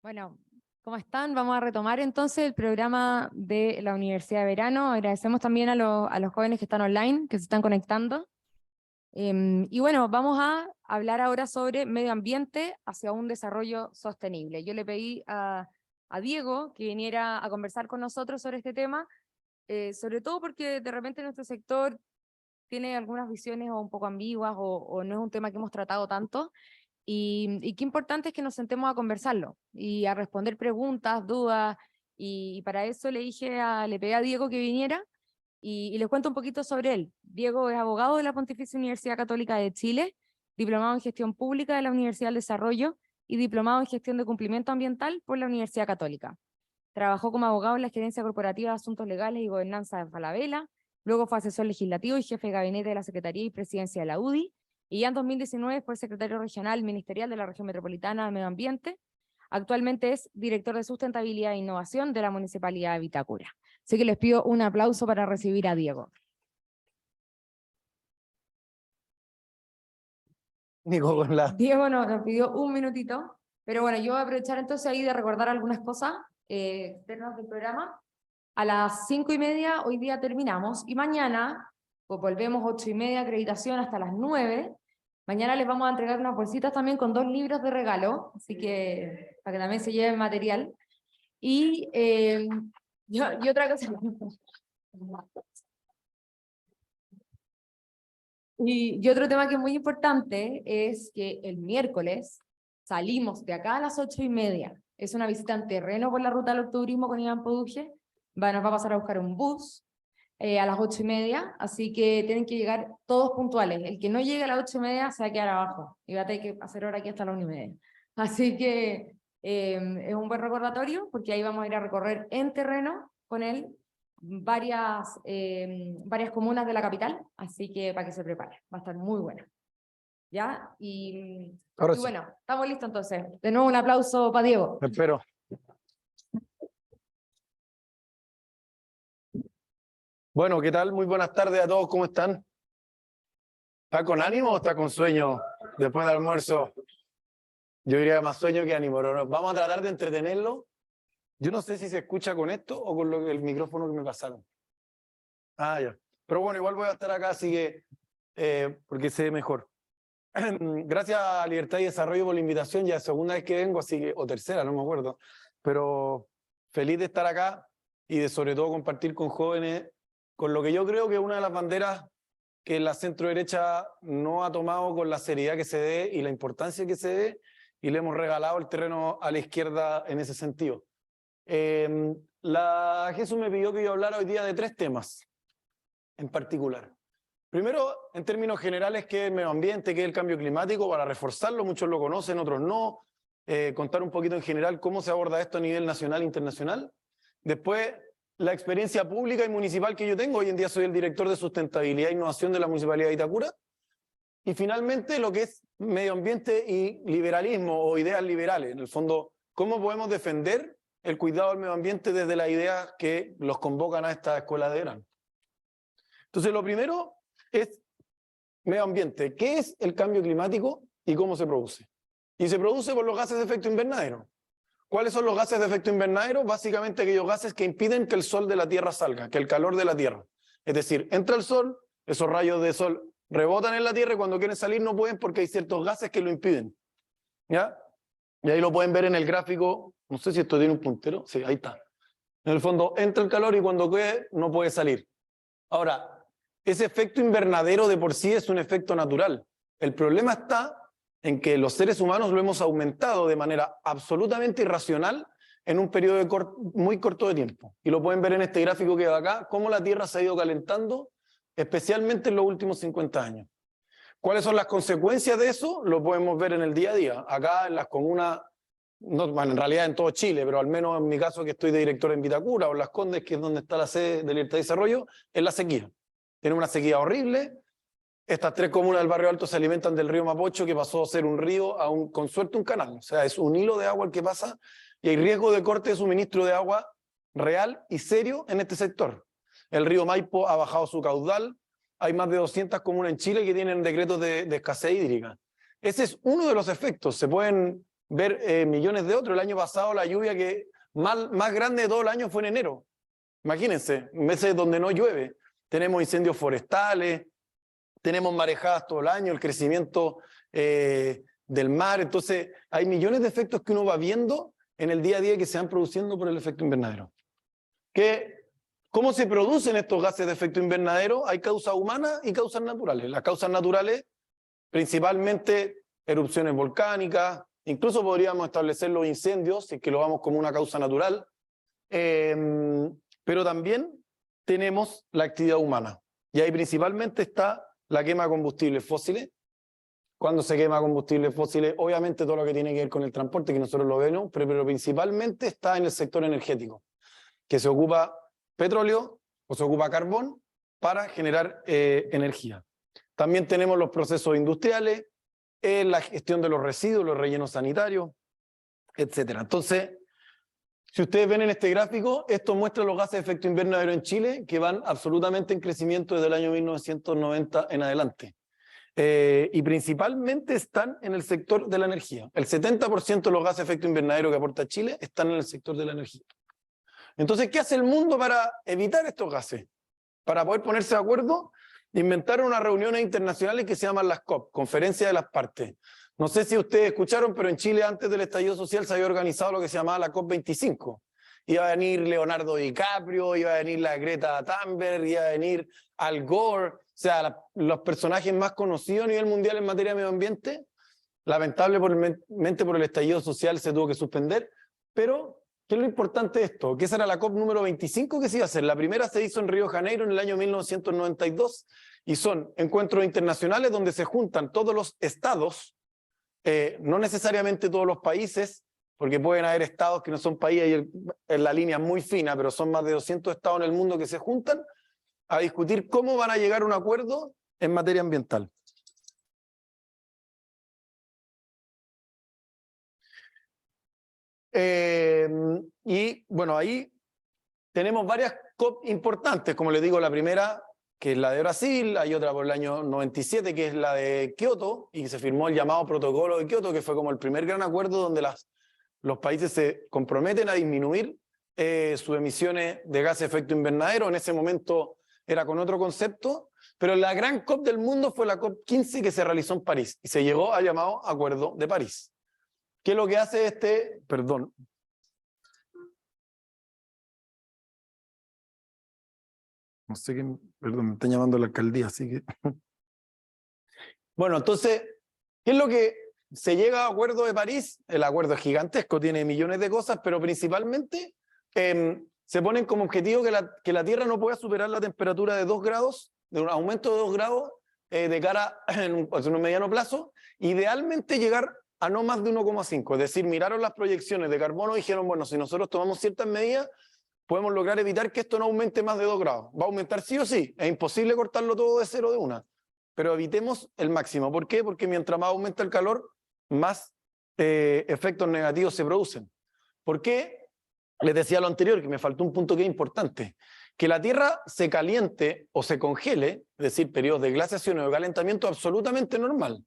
Bueno, ¿cómo están? Vamos a retomar entonces el programa de la Universidad de Verano. Agradecemos también a los jóvenes que están online, que se están conectando. Y bueno, vamos a hablar ahora sobre medio ambiente hacia un desarrollo sostenible. Yo le pedí a Diego que viniera a conversar con nosotros sobre este tema, sobre todo porque de repente nuestro sector tiene algunas visiones un poco ambiguas o no es un tema que hemos tratado tanto. Y qué importante es que nos sentemos a conversarlo y a responder preguntas, dudas, y para eso le pedí a Diego que viniera y les cuento un poquito sobre él. Diego es abogado de la Pontificia Universidad Católica de Chile, diplomado en Gestión Pública de la Universidad del Desarrollo y diplomado en Gestión de Cumplimiento Ambiental por la Universidad Católica. Trabajó como abogado en la Gerencia Corporativa de Asuntos Legales y Gobernanza de Falabella, luego fue asesor legislativo y jefe de gabinete de la Secretaría y Presidencia de la UDI, y ya en 2019 fue secretario regional ministerial de la Región Metropolitana de Medio Ambiente. Actualmente es director de Sustentabilidad e Innovación de la Municipalidad de Vitacura. Así que les pido un aplauso para recibir a Diego. Diego nos pidió un minutito, pero bueno, yo voy a aprovechar entonces ahí de recordar algunas cosas externas del programa. A las 5:30 hoy día terminamos y mañana pues volvemos 8:30 acreditación hasta las 9. Mañana les vamos a entregar unas bolsitas también con 2 libros de regalo, así que para que también se lleven material. Y otra cosa. Y otro tema que es muy importante es que el miércoles salimos de acá a las 8:30. Es una visita en terreno por la ruta del octubrismo con Iván Poduje. Nos va a pasar a buscar un bus a las 8:30, así que tienen que llegar todos puntuales. El que no llegue a las 8:30 se va a quedar abajo y va a tener que hacer hora aquí hasta las 1:30. Así que es un buen recordatorio porque ahí vamos a ir a recorrer en terreno con él varias comunas de la capital, así que para que se prepare, va a estar muy bueno. ¿Ya? Y bueno, estamos listos entonces. De nuevo un aplauso para Diego. Espero. Bueno, ¿qué tal? Muy buenas tardes a todos, ¿cómo están? ¿Está con ánimo o está con sueño después del almuerzo? Yo diría más sueño que ánimo, pero no. Vamos a tratar de entretenerlo. Yo no sé si se escucha con esto o con el micrófono que me pasaron. Ah, ya. Pero bueno, igual voy a estar acá, así que, porque sé mejor. Gracias a Libertad y Desarrollo por la invitación, ya es segunda vez que vengo, así que, o tercera, no me acuerdo. Pero feliz de estar acá y de sobre todo compartir con jóvenes, con lo que yo creo que es una de las banderas que la centro-derecha no ha tomado con la seriedad que se dé y la importancia que se dé, y le hemos regalado el terreno a la izquierda en ese sentido. Jesús me pidió que yo hablara hoy día de 3 temas en particular. Primero, en términos generales, ¿qué es el medio ambiente? ¿Qué es el cambio climático? Para reforzarlo, muchos lo conocen, otros no. Contar un poquito en general cómo se aborda esto a nivel nacional e internacional. Después, la experiencia pública y municipal que yo tengo. Hoy en día soy el director de Sustentabilidad e Innovación de la Municipalidad de Vitacura. Y finalmente, lo que es medio ambiente y liberalismo o ideas liberales. En el fondo, ¿cómo podemos defender el cuidado del medio ambiente desde las ideas que los convocan a esta escuela de verano? Entonces, lo primero es medio ambiente. ¿Qué es el cambio climático y cómo se produce? Y se produce por los gases de efecto invernadero. ¿Cuáles son los gases de efecto invernadero? Básicamente aquellos gases que impiden que el sol de la Tierra salga, que el calor de la Tierra. Es decir, entra el sol, esos rayos de sol rebotan en la Tierra y cuando quieren salir no pueden porque hay ciertos gases que lo impiden. ¿Ya? Y ahí lo pueden ver en el gráfico. No sé si esto tiene un puntero. Sí, ahí está. En el fondo entra el calor y cuando quede no puede salir. Ahora, ese efecto invernadero de por sí es un efecto natural. El problema está en que los seres humanos lo hemos aumentado de manera absolutamente irracional en un periodo muy corto de tiempo. Y lo pueden ver en este gráfico que va acá, cómo la Tierra se ha ido calentando, especialmente en los últimos 50 años. ¿Cuáles son las consecuencias de eso? Lo podemos ver en el día a día. Acá en las comunas, no, bueno, en realidad en todo Chile, pero al menos en mi caso que estoy de director en Vitacura o en Las Condes, que es donde está la sede de Libertad y Desarrollo, es la sequía. Tiene una sequía horrible. Estas 3 comunas del Barrio Alto se alimentan del río Mapocho, que pasó a ser un río a con suerte un canal. O sea, es un hilo de agua el que pasa y hay riesgo de corte de suministro de agua real y serio en este sector. El río Maipo ha bajado su caudal. Hay más de 200 comunas en Chile que tienen decretos de escasez hídrica. Ese es uno de los efectos. Se pueden ver millones de otros. El año pasado la lluvia que más grande de todo el año fue en enero. Imagínense, meses donde no llueve. Tenemos incendios forestales, tenemos marejadas todo el año, el crecimiento del mar. Entonces, hay millones de efectos que uno va viendo en el día a día que se van produciendo por el efecto invernadero. ¿Cómo se producen estos gases de efecto invernadero? Hay causas humanas y causas naturales. Las causas naturales, principalmente erupciones volcánicas, incluso podríamos establecer los incendios, si es que lo vamos como una causa natural, pero también tenemos la actividad humana. Y ahí principalmente está la quema de combustibles fósiles. Cuando se quema combustibles fósiles, obviamente todo lo que tiene que ver con el transporte, que nosotros lo vemos, pero principalmente está en el sector energético, que se ocupa petróleo o se ocupa carbón para generar energía. También tenemos los procesos industriales, la gestión de los residuos, los rellenos sanitarios, etc. Entonces, si ustedes ven en este gráfico, esto muestra los gases de efecto invernadero en Chile, que van absolutamente en crecimiento desde el año 1990 en adelante. Y principalmente están en el sector de la energía. El 70% de los gases de efecto invernadero que aporta Chile están en el sector de la energía. Entonces, ¿qué hace el mundo para evitar estos gases? Para poder ponerse de acuerdo, inventaron unas reuniones internacionales que se llaman las COP, Conferencia de las Partes. No sé si ustedes escucharon, pero en Chile antes del estallido social se había organizado lo que se llamaba la COP25. Iba a venir Leonardo DiCaprio, iba a venir la Greta Thunberg, iba a venir Al Gore, o sea, los personajes más conocidos a nivel mundial en materia de medio ambiente. Lamentablemente por el estallido social se tuvo que suspender, pero ¿qué es lo importante de esto? Que esa era la COP número 25 que se iba a hacer. La primera se hizo en Río de Janeiro en el año 1992 y son encuentros internacionales donde se juntan todos los estados, no necesariamente todos los países, porque pueden haber estados que no son países y en la línea muy fina, pero son más de 200 estados en el mundo que se juntan a discutir cómo van a llegar a un acuerdo en materia ambiental. Y bueno, ahí tenemos varias COP importantes, como les digo, la primera, que es la de Brasil, hay otra por el año 97, que es la de Kioto, y se firmó el llamado Protocolo de Kioto, que fue como el primer gran acuerdo donde los países se comprometen a disminuir sus emisiones de gases de efecto invernadero. En ese momento era con otro concepto, pero la gran COP del mundo fue la COP 15 que se realizó en París, y se llegó al llamado Acuerdo de París. ¿Qué es lo que hace perdón? No sé quién, perdón, me están llamando a la alcaldía, así que... Bueno, entonces, ¿qué es lo que se llega a Acuerdo de París? El acuerdo es gigantesco, tiene millones de cosas, pero principalmente se ponen como objetivo que la Tierra no pueda superar la temperatura de 2 grados, de un aumento de 2 grados de cara en un mediano plazo, idealmente llegar a no más de 1,5, es decir, miraron las proyecciones de carbono y dijeron, bueno, si nosotros tomamos ciertas medidas, podemos lograr evitar que esto no aumente más de 2 grados. ¿Va a aumentar sí o sí? Es imposible cortarlo todo de cero de una, pero evitemos el máximo. ¿Por qué? Porque mientras más aumenta el calor, más efectos negativos se producen. ¿Por qué? Les decía lo anterior, que me faltó un punto que es importante. Que la Tierra se caliente o se congele, es decir, periodos de glaciación o de calentamiento, absolutamente normal.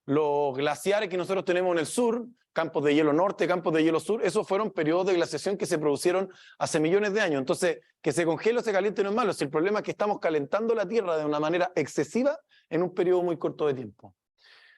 Los glaciares que nosotros tenemos en el sur, campos de hielo norte, campos de hielo sur, esos fueron periodos de glaciación que se produjeron hace millones de años. Entonces, que se congele o se caliente no es malo, si el problema es que estamos calentando la Tierra de una manera excesiva en un periodo muy corto de tiempo.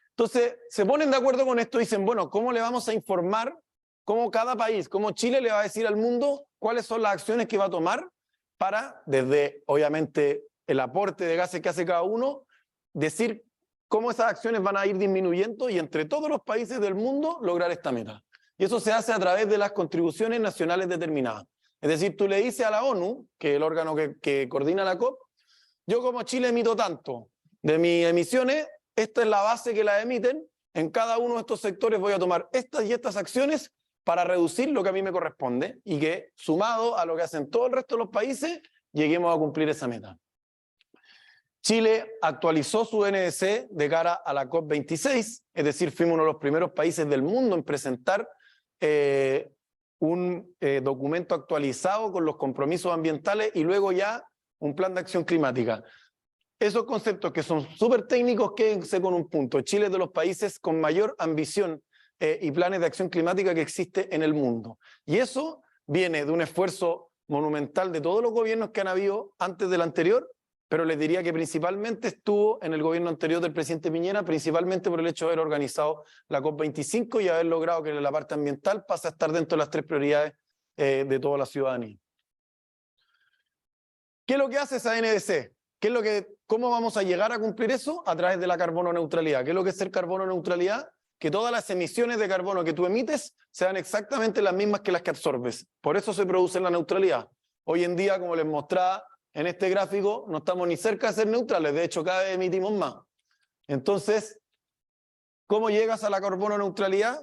Entonces, se ponen de acuerdo con esto y dicen, bueno, ¿cómo le vamos a informar? ¿Cómo cada país, cómo Chile le va a decir al mundo cuáles son las acciones que va a tomar para, desde, obviamente, el aporte de gases que hace cada uno, decir cómo esas acciones van a ir disminuyendo y entre todos los países del mundo lograr esta meta? Y eso se hace a través de las contribuciones nacionales determinadas. Es decir, tú le dices a la ONU, que es el órgano que coordina la COP, yo como Chile emito tanto de mis emisiones, esta es la base que la emiten, en cada uno de estos sectores voy a tomar estas y estas acciones para reducir lo que a mí me corresponde y que, sumado a lo que hacen todo el resto de los países, lleguemos a cumplir esa meta. Chile actualizó su NDC de cara a la COP26, es decir, fuimos uno de los primeros países del mundo en presentar un documento actualizado con los compromisos ambientales y luego ya un plan de acción climática. Esos conceptos que son súper técnicos, quédense con un punto. Chile es de los países con mayor ambición y planes de acción climática que existe en el mundo. Y eso viene de un esfuerzo monumental de todos los gobiernos que han habido antes del anterior, pero les diría que principalmente estuvo en el gobierno anterior del presidente Piñera, principalmente por el hecho de haber organizado la COP25 y haber logrado que la parte ambiental pase a estar dentro de las 3 prioridades de toda la ciudadanía. ¿Qué es lo que hace esa NDC? ¿Cómo vamos a llegar a cumplir eso? A través de la carbono neutralidad. ¿Qué es lo que es ser carbono neutralidad? Que todas las emisiones de carbono que tú emites sean exactamente las mismas que las que absorbes. Por eso se produce la neutralidad. Hoy en día, como les mostraba en este gráfico, no estamos ni cerca de ser neutrales, de hecho cada vez emitimos más. Entonces, ¿cómo llegas a la carbono neutralidad?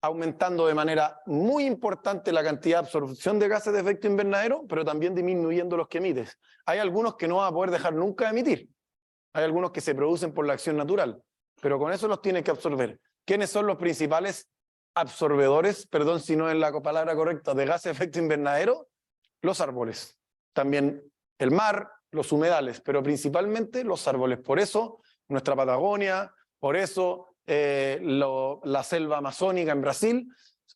Aumentando de manera muy importante la cantidad de absorción de gases de efecto invernadero, pero también disminuyendo los que emites. Hay algunos que no vas a poder dejar nunca de emitir. Hay algunos que se producen por la acción natural, pero con eso los tienes que absorber. ¿Quiénes son los principales absorbedores, perdón si no es la palabra correcta, de gases de efecto invernadero? Los árboles. También el mar, los humedales, pero principalmente los árboles. Por eso nuestra Patagonia, por eso la selva amazónica en Brasil,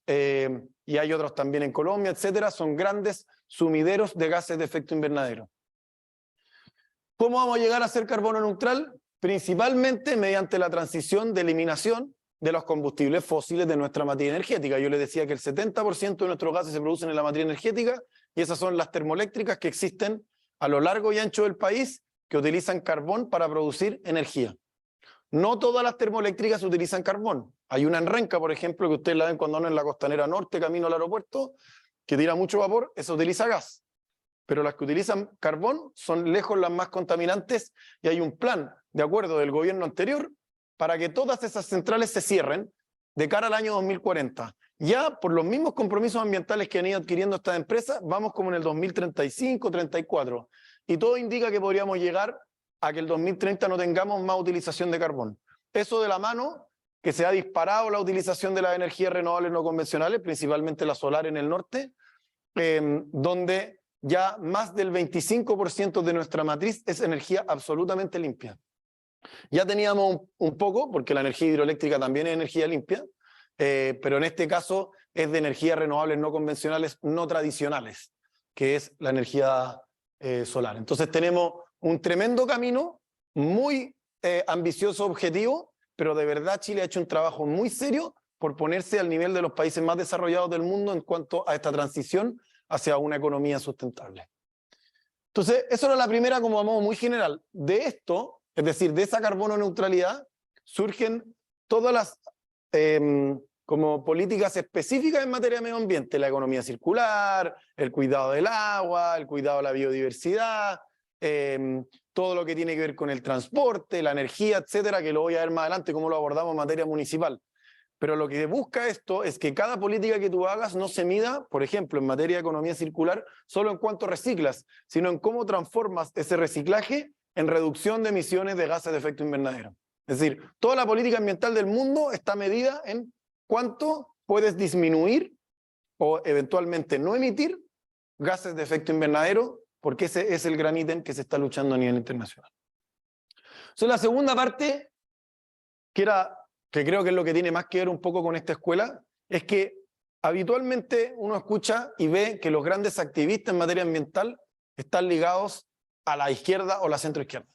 y hay otros también en Colombia, etcétera, son grandes sumideros de gases de efecto invernadero. ¿Cómo vamos a llegar a ser carbono neutral? Principalmente mediante la transición de eliminación de los combustibles fósiles de nuestra materia energética. Yo les decía que el 70% de nuestros gases se producen en la materia energética, y esas son las termoeléctricas que existen a lo largo y ancho del país, que utilizan carbón para producir energía. No todas las termoeléctricas utilizan carbón. Hay una en Renca, por ejemplo, que ustedes la ven cuando andan en la costanera norte, camino al aeropuerto, que tira mucho vapor, esa utiliza gas. Pero las que utilizan carbón son lejos las más contaminantes, y hay un plan, de acuerdo del gobierno anterior, para que todas esas centrales se cierren de cara al año 2040. Ya por los mismos compromisos ambientales que han ido adquiriendo estas empresas, vamos como en el 2035, 34. Y todo indica que podríamos llegar a que el 2030 no tengamos más utilización de carbón. Eso de la mano que se ha disparado la utilización de las energías renovables no convencionales, principalmente la solar en el norte, donde ya más del 25% de nuestra matriz es energía absolutamente limpia. Ya teníamos un poco, porque la energía hidroeléctrica también es energía limpia, pero en este caso es de energías renovables no convencionales, no tradicionales, que es la energía solar. Entonces tenemos un tremendo camino, muy ambicioso objetivo, pero de verdad Chile ha hecho un trabajo muy serio por ponerse al nivel de los países más desarrollados del mundo en cuanto a esta transición hacia una economía sustentable. Entonces, eso era la primera como a modo muy general. De esto, es decir, de esa carbono neutralidad, surgen todas las como políticas específicas en materia de medio ambiente, la economía circular, el cuidado del agua, el cuidado de la biodiversidad, todo lo que tiene que ver con el transporte, la energía, etcétera, que lo voy a ver más adelante cómo lo abordamos en materia municipal. Pero lo que busca esto es que cada política que tú hagas no se mida, por ejemplo, en materia de economía circular, solo en cuánto reciclas, sino en cómo transformas ese reciclaje en reducción de emisiones de gases de efecto invernadero. Es decir, toda la política ambiental del mundo está medida en cuánto puedes disminuir o eventualmente no emitir gases de efecto invernadero, porque ese es el gran ítem que se está luchando a nivel internacional. Entonces, la segunda parte, que creo que es lo que tiene más que ver un poco con esta escuela, es que habitualmente uno escucha y ve que los grandes activistas en materia ambiental están ligados a la izquierda o la centroizquierda,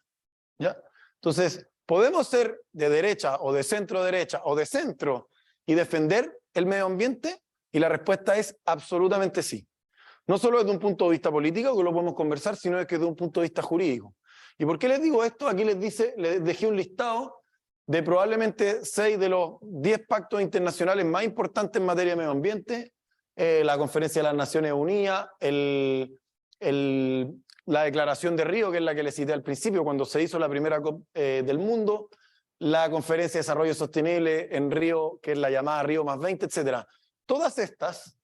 ¿ya? Entonces, podemos ser de derecha o de centro derecha o de centro y defender el medio ambiente, y la respuesta es absolutamente sí. No solo desde un punto de vista político, que lo podemos conversar, sino que desde un punto de vista jurídico. ¿Y por qué les digo esto? Aquí les dejé un listado de probablemente 6 de los 10 pactos internacionales más importantes en materia de medio ambiente, la Conferencia de las Naciones Unidas, la Declaración de Río, que es la que les cité al principio, cuando se hizo la primera COP del mundo, la Conferencia de Desarrollo Sostenible en Río, que es la llamada Río +20, etc. Todas estas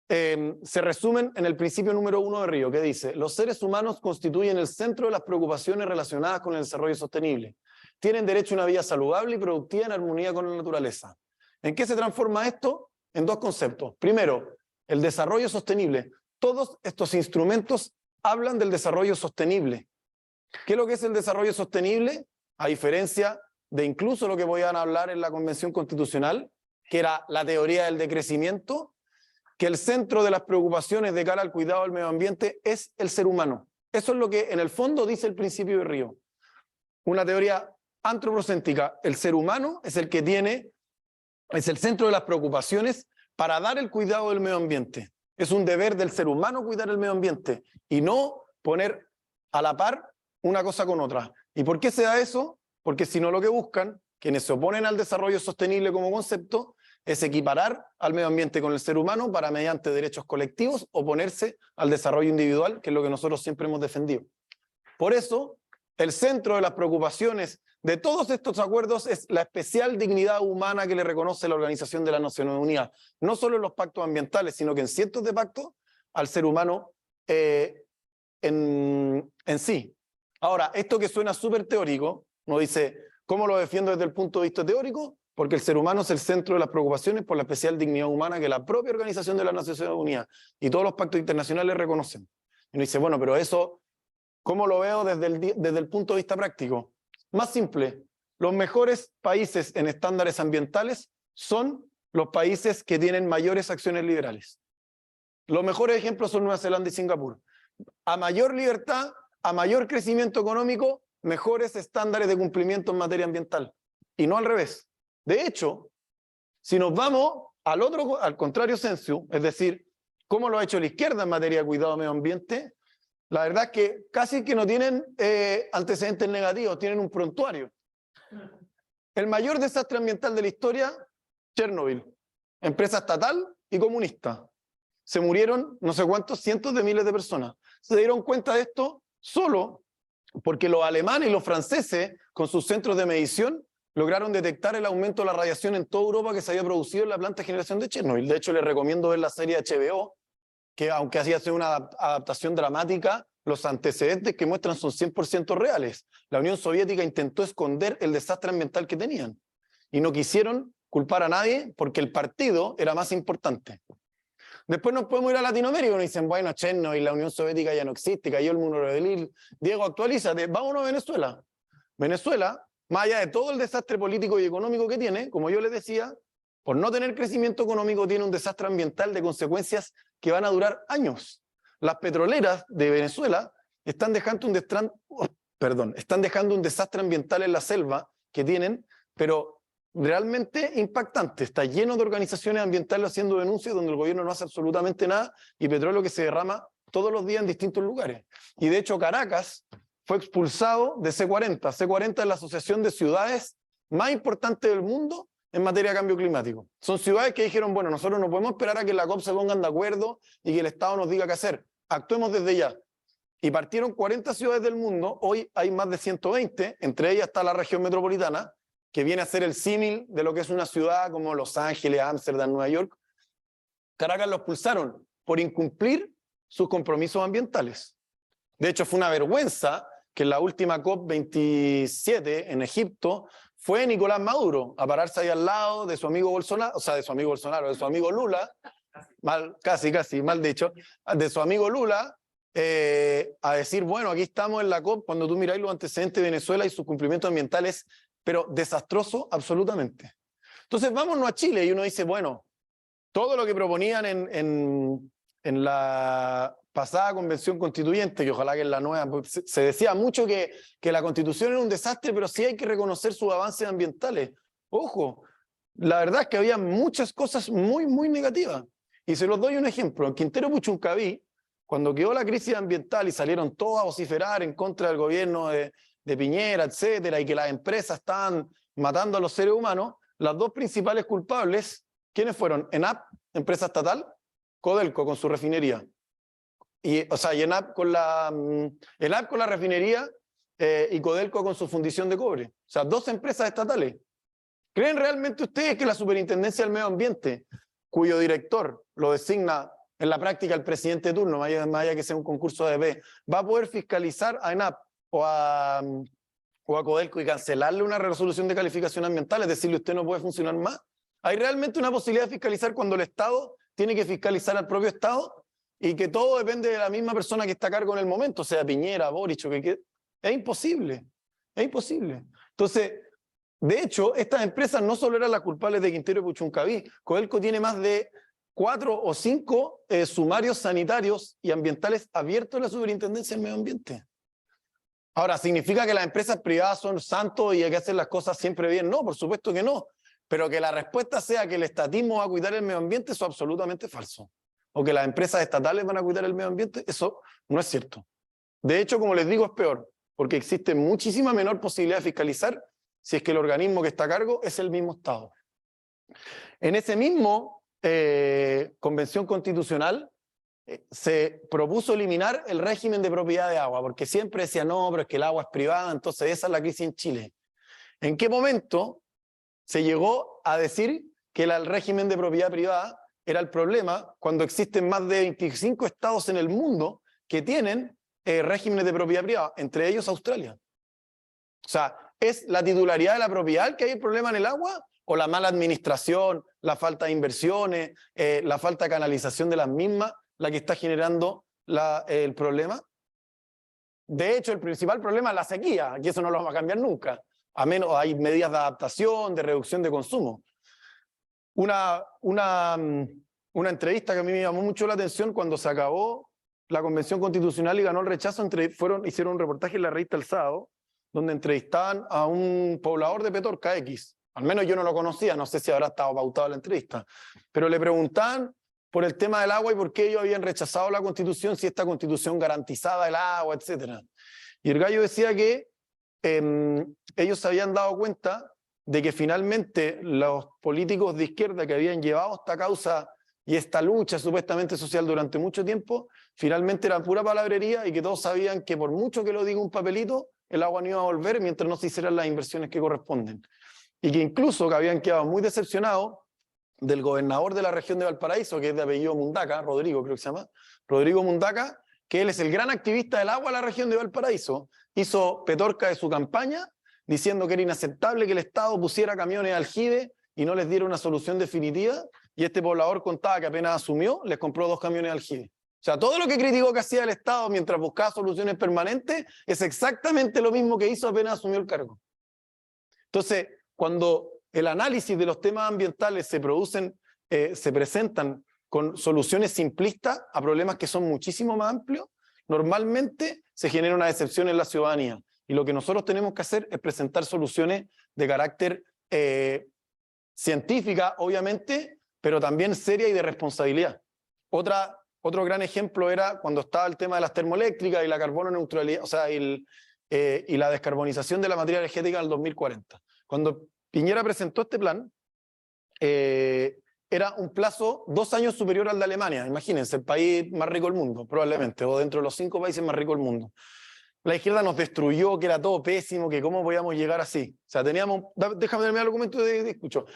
se resumen en el principio número 1 de Río, que dice: los seres humanos constituyen el centro de las preocupaciones relacionadas con el desarrollo sostenible. Tienen derecho a una vida saludable y productiva en armonía con la naturaleza. ¿En qué se transforma esto? En 2 conceptos. Primero, el desarrollo sostenible. Todos estos instrumentos hablan del desarrollo sostenible. ¿Qué es lo que es el desarrollo sostenible? A diferencia de incluso lo que voy a hablar en la Convención Constitucional, que era la teoría del decrecimiento, que el centro de las preocupaciones de cara al cuidado del medio ambiente es el ser humano. Eso es lo que en el fondo dice el principio de Río. Una teoría antropocéntrica. El ser humano es el que es el centro de las preocupaciones para dar el cuidado del medio ambiente. Es un deber del ser humano cuidar el medio ambiente y no poner a la par una cosa con otra. ¿Y por qué se da eso? Porque si no, lo que buscan quienes se oponen al desarrollo sostenible como concepto es equiparar al medio ambiente con el ser humano para, mediante derechos colectivos, oponerse al desarrollo individual, que es lo que nosotros siempre hemos defendido. Por eso, el centro de las preocupaciones de todos estos acuerdos es la especial dignidad humana que le reconoce la Organización de las Naciones Unidas, no solo en los pactos ambientales, sino que en cientos de pactos al ser humano en sí. Ahora, esto que suena súper teórico, uno dice, ¿cómo lo defiendo desde el punto de vista teórico? Porque el ser humano es el centro de las preocupaciones por la especial dignidad humana que la propia Organización de las Naciones Unidas y todos los pactos internacionales reconocen. Y uno dice, bueno, pero eso, ¿cómo lo veo desde el punto de vista práctico? Más simple, los mejores países en estándares ambientales son los países que tienen mayores acciones liberales. Los mejores ejemplos son Nueva Zelanda y Singapur. A mayor libertad, a mayor crecimiento económico, mejores estándares de cumplimiento en materia ambiental. Y no al revés. De hecho, si nos vamos al contrario sensu, es decir, cómo lo ha hecho la izquierda en materia de cuidado del medio ambiente, la verdad es que casi que no tienen antecedentes negativos, tienen un prontuario. El mayor desastre ambiental de la historia, Chernobyl, empresa estatal y comunista. Se murieron no sé cuántos cientos de miles de personas. Se dieron cuenta de esto solo porque los alemanes y los franceses, con sus centros de medición, lograron detectar el aumento de la radiación en toda Europa que se había producido en la planta de generación de Chernobyl. De hecho, les recomiendo ver la serie HBO, que aunque hacía sido una adaptación dramática, los antecedentes que muestran son 100% reales. La Unión Soviética intentó esconder el desastre ambiental que tenían y no quisieron culpar a nadie porque el partido era más importante. Después nos podemos ir a Latinoamérica y nos dicen, bueno, Chernobyl, la Unión Soviética ya no existe, cayó el muro de Berlín. Diego, actualízate, vámonos a Venezuela. Venezuela, más allá de todo el desastre político y económico que tiene, como yo les decía, por no tener crecimiento económico tiene un desastre ambiental de consecuencias que van a durar años. Las petroleras de Venezuela están dejando un desastre ambiental en la selva que tienen, pero realmente impactante. Está lleno de organizaciones ambientales haciendo denuncias donde el gobierno no hace absolutamente nada y petróleo que se derrama todos los días en distintos lugares. Y de hecho Caracas fue expulsado de C40. C40 es la asociación de ciudades más importante del mundo en materia de cambio climático. Son ciudades que dijeron, bueno, nosotros no podemos esperar a que la COP se pongan de acuerdo y que el Estado nos diga qué hacer. Actuemos desde ya. Y partieron 40 ciudades del mundo, hoy hay más de 120, entre ellas está la región metropolitana, que viene a ser el símil de lo que es una ciudad como Los Ángeles, Ámsterdam, Nueva York. Caracas lo expulsaron por incumplir sus compromisos ambientales. De hecho, fue una vergüenza que en la última COP27 en Egipto fue Nicolás Maduro a pararse ahí al lado de su amigo Bolsonaro, o sea, de su amigo Lula, casi mal dicho, de su amigo Lula, a decir, bueno, aquí estamos en la COP, cuando tú miráis los antecedentes de Venezuela y sus cumplimientos ambientales, pero desastroso absolutamente. Entonces, vámonos a Chile y uno dice, bueno, todo lo que proponían en la pasada convención constituyente, que ojalá que en la nueva, se decía mucho que la constitución era un desastre, pero sí hay que reconocer sus avances ambientales. Ojo, la verdad es que había muchas cosas muy, muy negativas. Y se los doy un ejemplo. En Quintero Puchuncaví, cuando quedó la crisis ambiental y salieron todos a vociferar en contra del gobierno de Piñera, etcétera, y que las empresas estaban matando a los seres humanos, las dos principales culpables, ¿quiénes fueron? ENAP, empresa estatal, Codelco con su refinería. Y ENAP con la refinería y Codelco con su fundición de cobre. O sea, dos empresas estatales. ¿Creen realmente ustedes que la Superintendencia del Medio Ambiente, cuyo director lo designa en la práctica el presidente de turno, más allá que sea un concurso de ADP, va a poder fiscalizar a ENAP o a Codelco y cancelarle una resolución de calificación ambiental, es decirle usted no puede funcionar más? ¿Hay realmente una posibilidad de fiscalizar cuando el Estado tiene que fiscalizar al propio Estado y que todo depende de la misma persona que está a cargo en el momento, sea Piñera, Boric o que es imposible, es imposible. Entonces, De hecho, estas empresas no solo eran las culpables de Quintero y Puchuncaví. Codelco tiene más de 4 o 5 sumarios sanitarios y ambientales abiertos en la Superintendencia del Medio Ambiente. Ahora, ¿significa que las empresas privadas son santos y hay que hacer las cosas siempre bien? No, por supuesto que no. Pero que la respuesta sea que el estatismo va a cuidar el medio ambiente, eso es absolutamente falso. O que las empresas estatales van a cuidar el medio ambiente, eso no es cierto. De hecho, como les digo, es peor, porque existe muchísima menor posibilidad de fiscalizar si es que el organismo que está a cargo es el mismo Estado. En ese mismo convención constitucional se propuso eliminar el régimen de propiedad de agua, porque siempre decía, no, pero es que el agua es privada, entonces esa es la crisis en Chile. ¿En qué momento se llegó a decir que el régimen de propiedad privada era el problema cuando existen más de 25 estados en el mundo que tienen regímenes de propiedad privada, entre ellos Australia? O sea, ¿es la titularidad de la propiedad el que hay el problema en el agua? ¿O la mala administración, la falta de inversiones, la falta de canalización de las mismas, la que está generando el problema? De hecho, el principal problema es la sequía, y eso no lo vamos a cambiar nunca. A menos hay medidas de adaptación, de reducción de consumo. Una entrevista que a mí me llamó mucho la atención cuando se acabó la Convención Constitucional y ganó el rechazo, hicieron un reportaje en la revista El Sábado, donde entrevistaban a un poblador de Petorca X. Al menos yo no lo conocía, no sé si habrá estado pautado la entrevista, pero le preguntaban por el tema del agua y por qué ellos habían rechazado la Constitución, si esta Constitución garantizaba el agua, etc. Y el gallo decía que ellos se habían dado cuenta de que finalmente los políticos de izquierda que habían llevado esta causa y esta lucha supuestamente social durante mucho tiempo, finalmente era pura palabrería y que todos sabían que por mucho que lo diga un papelito, el agua no iba a volver mientras no se hicieran las inversiones que corresponden. Y que incluso que habían quedado muy decepcionados del gobernador de la región de Valparaíso, que es de apellido Mundaca, Rodrigo creo que se llama, Rodrigo Mundaca, que él es el gran activista del agua de la región de Valparaíso, hizo Petorca de su campaña, diciendo que era inaceptable que el Estado pusiera camiones al aljibe y no les diera una solución definitiva, y este poblador contaba que apenas asumió, les compró 2 camiones al aljibe. O sea, todo lo que criticó que hacía el Estado mientras buscaba soluciones permanentes es exactamente lo mismo que hizo apenas asumió el cargo. Entonces, cuando el análisis de los temas ambientales se presentan con soluciones simplistas a problemas que son muchísimo más amplios, normalmente se genera una decepción en la ciudadanía. Y lo que nosotros tenemos que hacer es presentar soluciones de carácter científica, obviamente, pero también seria y de responsabilidad. Otro gran ejemplo era cuando estaba el tema de las termoeléctricas y la carbono neutralidad, o sea, y la descarbonización de la materia energética al 2040. Cuando Piñera presentó este plan, era un plazo 2 años superior al de Alemania. Imagínense, el país más rico del mundo, probablemente, o dentro de los 5 países más ricos del mundo. La izquierda nos destruyó, que era todo pésimo, que cómo podíamos llegar así. O sea, déjame terminar el argumento de escucho.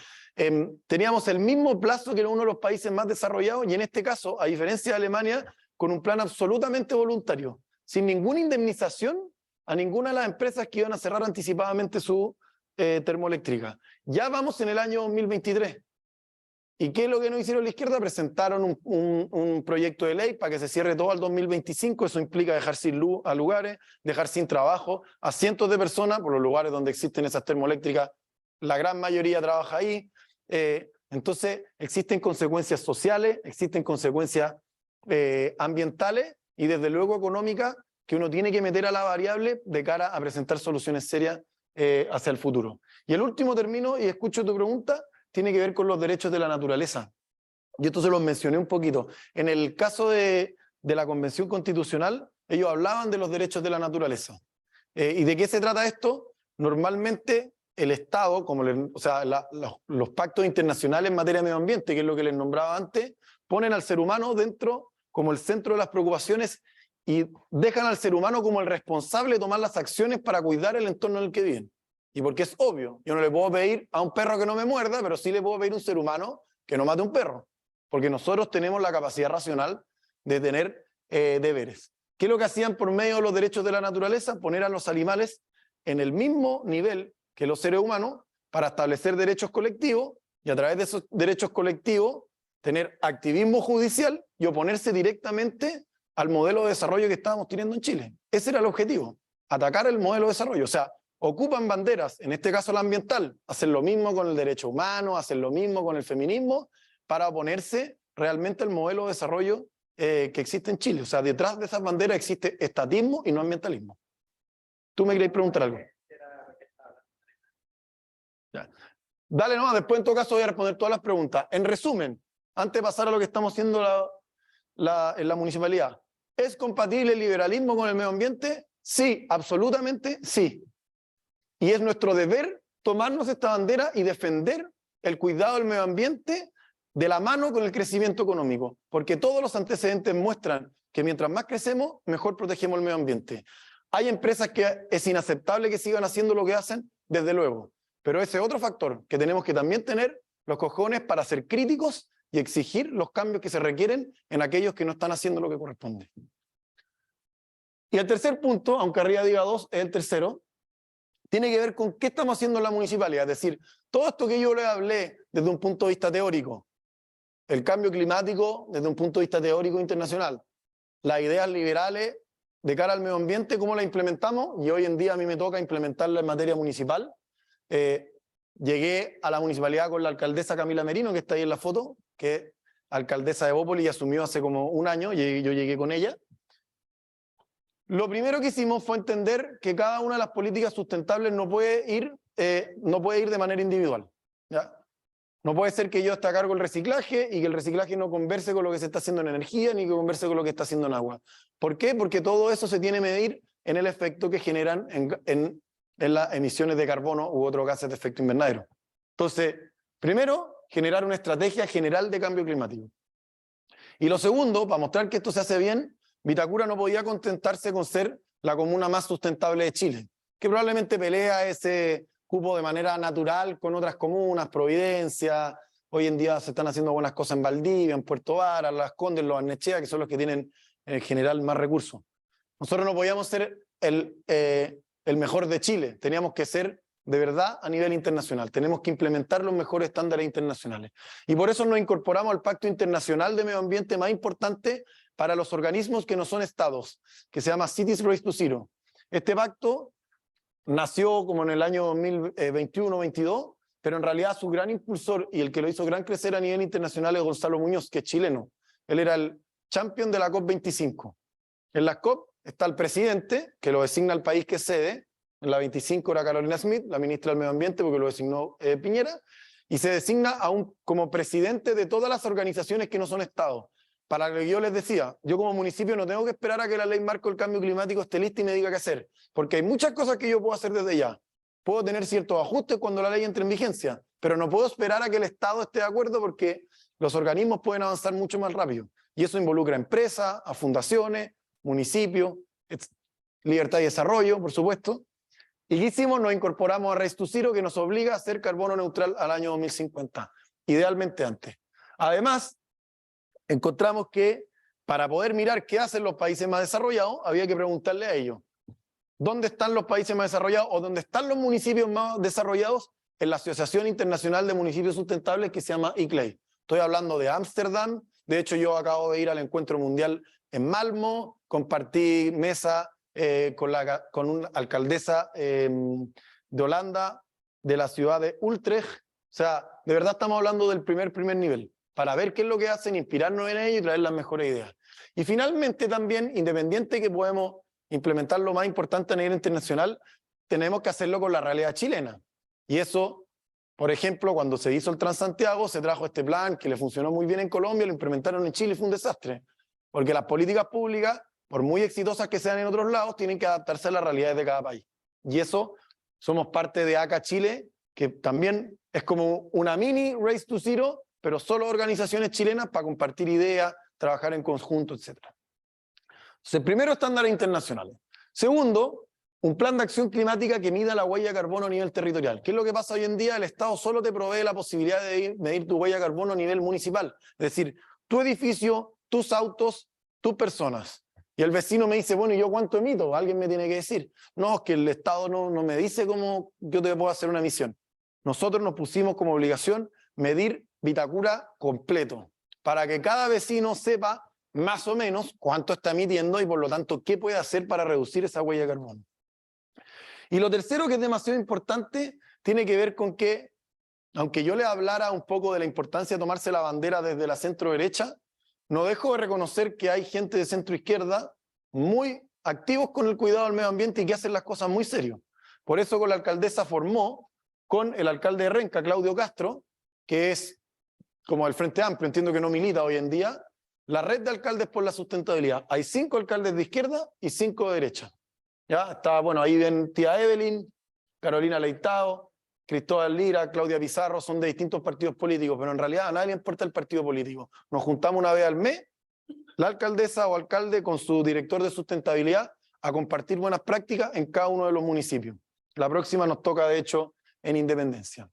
Teníamos el mismo plazo que era uno de los países más desarrollados, y en este caso, a diferencia de Alemania, con un plan absolutamente voluntario, sin ninguna indemnización a ninguna de las empresas que iban a cerrar anticipadamente su termoeléctrica. Ya vamos en el año 2023. ¿Y qué es lo que no hicieron la izquierda? Presentaron un proyecto de ley para que se cierre todo al 2025. Eso implica dejar sin luz a lugares, dejar sin trabajo a cientos de personas por los lugares donde existen esas termoeléctricas. La gran mayoría trabaja ahí. Entonces existen consecuencias sociales, existen consecuencias ambientales y desde luego económicas que uno tiene que meter a la variable de cara a presentar soluciones serias hacia el futuro. Y el último término, y escucho tu pregunta, tiene que ver con los derechos de la naturaleza. Y esto se los mencioné un poquito. En el caso de la Convención Constitucional, ellos hablaban de los derechos de la naturaleza. ¿Y de qué se trata esto? Normalmente el Estado, como los pactos internacionales en materia de medio ambiente, que es lo que les nombraba antes, ponen al ser humano dentro como el centro de las preocupaciones y dejan al ser humano como el responsable de tomar las acciones para cuidar el entorno en el que viven. Y porque es obvio, yo no le puedo pedir a un perro que no me muerda, pero sí le puedo pedir a un ser humano que no mate a un perro. Porque nosotros tenemos la capacidad racional de tener deberes. ¿Qué es lo que hacían por medio de los derechos de la naturaleza? Poner a los animales en el mismo nivel que los seres humanos para establecer derechos colectivos y a través de esos derechos colectivos tener activismo judicial y oponerse directamente al modelo de desarrollo que estábamos teniendo en Chile. Ese era el objetivo, atacar el modelo de desarrollo. O sea, ocupan banderas, en este caso la ambiental, hacen lo mismo con el derecho humano, hacen lo mismo con el feminismo, para oponerse realmente al modelo de desarrollo que existe en Chile. O sea, detrás de esas banderas existe estatismo y no ambientalismo. ¿Tú me querías preguntar algo? Ya. Dale nomás, después en todo caso voy a responder todas las preguntas. En resumen, antes de pasar a lo que estamos haciendo en la municipalidad, ¿es compatible el liberalismo con el medio ambiente? Sí, absolutamente sí. Y es nuestro deber tomarnos esta bandera y defender el cuidado del medio ambiente de la mano con el crecimiento económico, porque todos los antecedentes muestran que mientras más crecemos, mejor protegemos el medio ambiente. Hay empresas que es inaceptable que sigan haciendo lo que hacen, desde luego, pero ese otro factor que tenemos que también tener los cojones para ser críticos y exigir los cambios que se requieren en aquellos que no están haciendo lo que corresponde. Y el tercer punto, aunque arriba diga 2, es el tercero, tiene que ver con qué estamos haciendo en la municipalidad. Es decir, todo esto que yo le hablé desde un punto de vista teórico, el cambio climático desde un punto de vista teórico internacional, las ideas liberales de cara al medio ambiente, ¿cómo la implementamos? Y hoy en día a mí me toca implementarla en materia municipal. Llegué a la municipalidad con la alcaldesa Camila Merino, que está ahí en la foto, que es alcaldesa de Bópoli y asumió hace como un año, y yo llegué con ella. Lo primero que hicimos fue entender que cada una de las políticas sustentables no puede ir de manera individual, ¿ya? No puede ser que yo esté a cargo del reciclaje y que el reciclaje no converse con lo que se está haciendo en energía ni que converse con lo que está haciendo en agua. ¿Por qué? Porque todo eso se tiene que medir en el efecto que generan en las emisiones de carbono u otros gases de efecto invernadero. Entonces, primero, generar una estrategia general de cambio climático. Y lo segundo, para mostrar que esto se hace bien, Vitacura no podía contentarse con ser la comuna más sustentable de Chile, que probablemente pelea ese cupo de manera natural con otras comunas, Providencia, hoy en día se están haciendo buenas cosas en Valdivia, en Puerto Varas, Las Condes, Los Barnechea, que son los que tienen en general más recursos. Nosotros no podíamos ser el mejor de Chile, teníamos que ser de verdad a nivel internacional, tenemos que implementar los mejores estándares internacionales. Y por eso nos incorporamos al Pacto Internacional de Medio Ambiente más importante para los organismos que no son estados, que se llama Cities Race to Zero. Este pacto nació como en el año 2021-22, pero en realidad su gran impulsor y el que lo hizo gran crecer a nivel internacional es Gonzalo Muñoz, que es chileno. Él era el champion de la COP25. En la COP está el presidente, que lo designa el país que es sede. En la 25 era Carolina Smith, la ministra del Medio Ambiente, porque lo designó Piñera, y se designa como presidente de todas las organizaciones que no son estados. Para lo que yo les decía, yo como municipio no tengo que esperar a que la ley marco del cambio climático esté lista y me diga qué hacer, porque hay muchas cosas que yo puedo hacer desde ya. Puedo tener ciertos ajustes cuando la ley entre en vigencia, pero no puedo esperar a que el Estado esté de acuerdo porque los organismos pueden avanzar mucho más rápido. Y eso involucra a empresas, a fundaciones, municipios, libertad y desarrollo, por supuesto. ¿Y qué hicimos? Nos incorporamos a Race to Zero, que nos obliga a ser carbono neutral al año 2050, idealmente antes. Además, encontramos que para poder mirar qué hacen los países más desarrollados, había que preguntarle a ellos, ¿dónde están los países más desarrollados o dónde están los municipios más desarrollados? En la Asociación Internacional de Municipios Sustentables que se llama ICLEI. Estoy hablando de Ámsterdam, de hecho yo acabo de ir al encuentro mundial en Malmö, compartí mesa con una alcaldesa de Holanda, de la ciudad de Utrecht. O sea, de verdad estamos hablando del primer nivel, para ver qué es lo que hacen, inspirarnos en ello y traer las mejores ideas. Y finalmente también, independiente que podemos implementar lo más importante a nivel internacional, tenemos que hacerlo con la realidad chilena. Y eso, por ejemplo, cuando se hizo el Transantiago, se trajo este plan que le funcionó muy bien en Colombia, lo implementaron en Chile y fue un desastre. Porque las políticas públicas, por muy exitosas que sean en otros lados, tienen que adaptarse a las realidades de cada país. Y eso, somos parte de ACA Chile, que también es como una mini Race to Zero, pero solo organizaciones chilenas para compartir ideas, trabajar en conjunto, etc. Entonces, primero, estándares internacionales. Segundo, un plan de acción climática que mida la huella de carbono a nivel territorial. ¿Qué es lo que pasa hoy en día? El Estado solo te provee la posibilidad de medir tu huella de carbono a nivel municipal. Es decir, tu edificio, tus autos, tus personas. Y el vecino me dice, bueno, ¿y yo cuánto emito? Alguien me tiene que decir. No, es que el Estado no me dice cómo yo te puedo hacer una misión. Nosotros nos pusimos como obligación medir Vitacura completo, para que cada vecino sepa más o menos cuánto está emitiendo y por lo tanto qué puede hacer para reducir esa huella de carbono. Y lo tercero, que es demasiado importante, tiene que ver con que, aunque yo le hablara un poco de la importancia de tomarse la bandera desde la centro derecha, no dejo de reconocer que hay gente de centro izquierda muy activos con el cuidado del medio ambiente y que hacen las cosas muy serio. Por eso con la alcaldesa formó, con el alcalde de Renca, Claudio Castro, que es como el Frente Amplio, entiendo que no milita hoy en día, la red de alcaldes por la sustentabilidad. Hay 5 alcaldes de izquierda y 5 de derecha. ¿Ya? Está, bueno, ahí ven tía Evelyn, Carolina Leitao, Cristóbal Lira, Claudia Pizarro, son de distintos partidos políticos, pero en realidad a nadie le importa el partido político. Nos juntamos una vez al mes, la alcaldesa o alcalde con su director de sustentabilidad, a compartir buenas prácticas en cada uno de los municipios. La próxima nos toca, de hecho, en Independencia.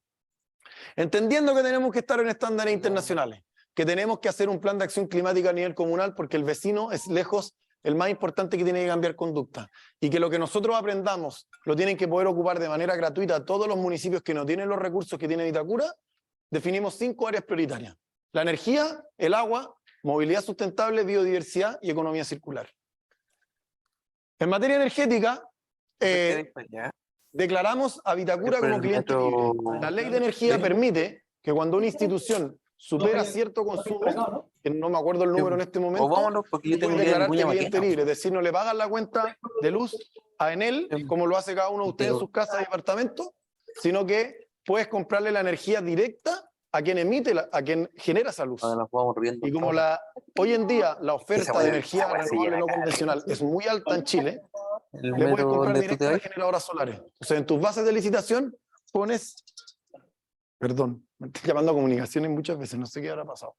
Entendiendo que tenemos que estar en estándares internacionales, que tenemos que hacer un plan de acción climática a nivel comunal porque el vecino es lejos el más importante que tiene que cambiar conducta, y que lo que nosotros aprendamos lo tienen que poder ocupar de manera gratuita todos los municipios que no tienen los recursos que tiene Vitacura. Definimos 5 áreas prioritarias: la energía, el agua, movilidad sustentable, biodiversidad y economía circular. En materia energética, declaramos a Vitacura como cliente libre. La ley de energía permite que cuando una institución supera cierto consumo, que no me acuerdo el número en este momento, puedes declararte cliente libre, es decir, no le pagan la cuenta de luz a Enel, como lo hace cada uno de ustedes en sus casas y departamentos, sino que puedes comprarle la energía directa a quien emite, a quien genera esa luz. Y como hoy en día la oferta de energía renovable no convencional es muy alta en Chile, le puedes comprar directo a las generadoras solares. Entonces, en tus bases de licitación pones... Perdón, me estoy llamando a comunicaciones muchas veces, no sé qué habrá pasado.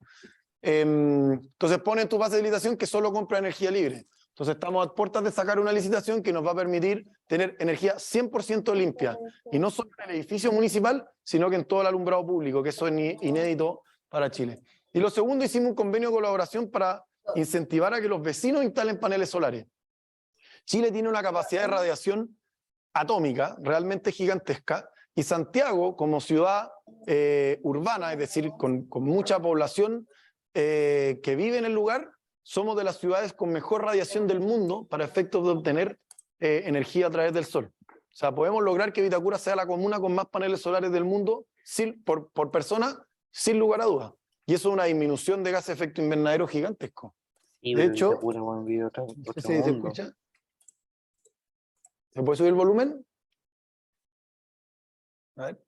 Entonces ponen tu base de licitación que solo compra energía libre. Entonces estamos a puertas de sacar una licitación que nos va a permitir tener energía 100% limpia. Y no solo en el edificio municipal, sino que en todo el alumbrado público, que eso es inédito para Chile. Y lo segundo, hicimos un convenio de colaboración para incentivar a que los vecinos instalen paneles solares. Chile tiene una capacidad de radiación atómica realmente gigantesca, y Santiago, como ciudad urbana, es decir, con mucha población que vive en el lugar, somos de las ciudades con mejor radiación del mundo para efectos de obtener energía a través del sol. O sea, podemos lograr que Vitacura sea la comuna con más paneles solares del mundo por persona, sin lugar a dudas. Y eso es una disminución de gases de efecto invernadero gigantesco. De hecho, ¿se escucha? ¿Se puede subir el volumen? A ver.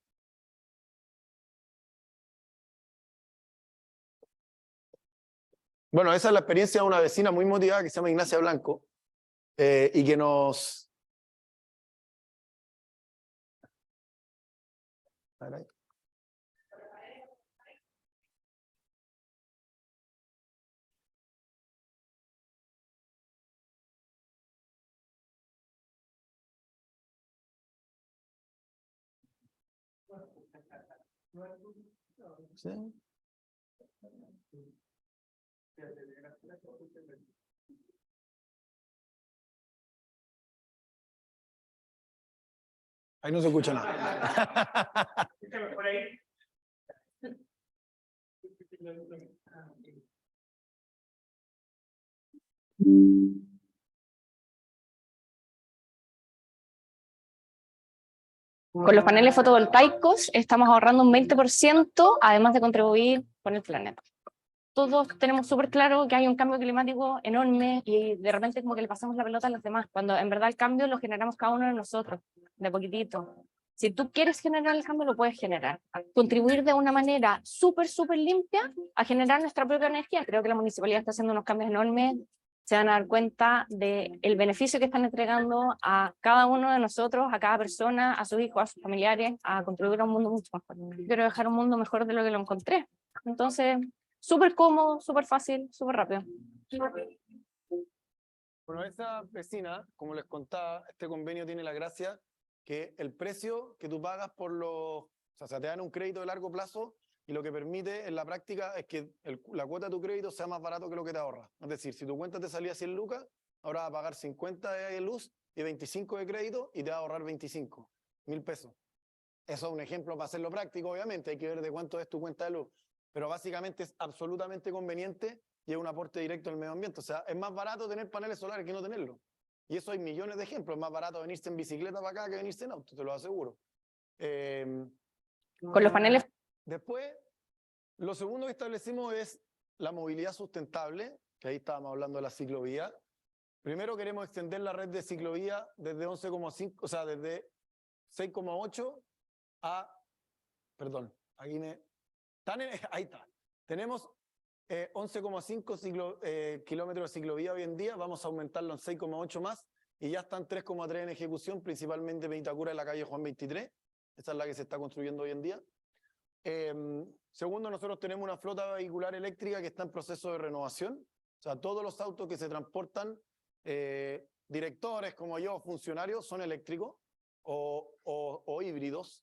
Bueno, esa es la experiencia de una vecina muy motivada que se llama Ignacia Blanco y que nos... A ver ahí. ¿Sí? Ahí no se escucha nada. Con los paneles fotovoltaicos estamos ahorrando un 20%, además de contribuir con el planeta. Todos tenemos súper claro que hay un cambio climático enorme y de repente como que le pasamos la pelota a los demás, cuando en verdad el cambio lo generamos cada uno de nosotros, de poquitito. Si tú quieres generar el cambio, lo puedes generar. Contribuir de una manera súper limpia a generar nuestra propia energía. Creo que la municipalidad está haciendo unos cambios enormes. Se van a dar cuenta del beneficio que están entregando a cada uno de nosotros, a cada persona, a sus hijos, a sus familiares, a contribuir a un mundo mucho mejor. Yo quiero dejar un mundo mejor de lo que lo encontré. Entonces, súper cómodo, súper fácil, súper rápido. Bueno, esa vecina, como les contaba, este convenio tiene la gracia que el precio que tú pagas por los... O sea, te dan un crédito de largo plazo y lo que permite en la práctica es que la cuota de tu crédito sea más barato que lo que te ahorras. Es decir, si tu cuenta te salía 100 lucas, ahora vas a pagar 50 de luz y 25 de crédito y te va a ahorrar 25.000 pesos. Eso es un ejemplo para hacerlo práctico, obviamente, hay que ver de cuánto es tu cuenta de luz. Pero básicamente es absolutamente conveniente y es un aporte directo al medio ambiente. O sea, es más barato tener paneles solares que no tenerlo. Y eso hay millones de ejemplos. Es más barato venirse en bicicleta para acá que venirse en auto, te lo aseguro. Con los paneles. Después, lo segundo que establecimos es la movilidad sustentable, que ahí estábamos hablando de la ciclovía. Primero queremos extender la red de ciclovía desde 11,5, o sea, desde 6,8 a, perdón, aquí ahí está. Tenemos 11,5 kilómetros de ciclovía hoy en día, vamos a aumentarlo en 6,8 más, y ya están 3,3 en ejecución, principalmente en Vitacura, en la calle Juan 23, esa es la que se está construyendo hoy en día. Segundo, nosotros tenemos una flota vehicular eléctrica que está en proceso de renovación, o sea, todos los autos que se transportan, directores como yo, funcionarios, son eléctricos o híbridos.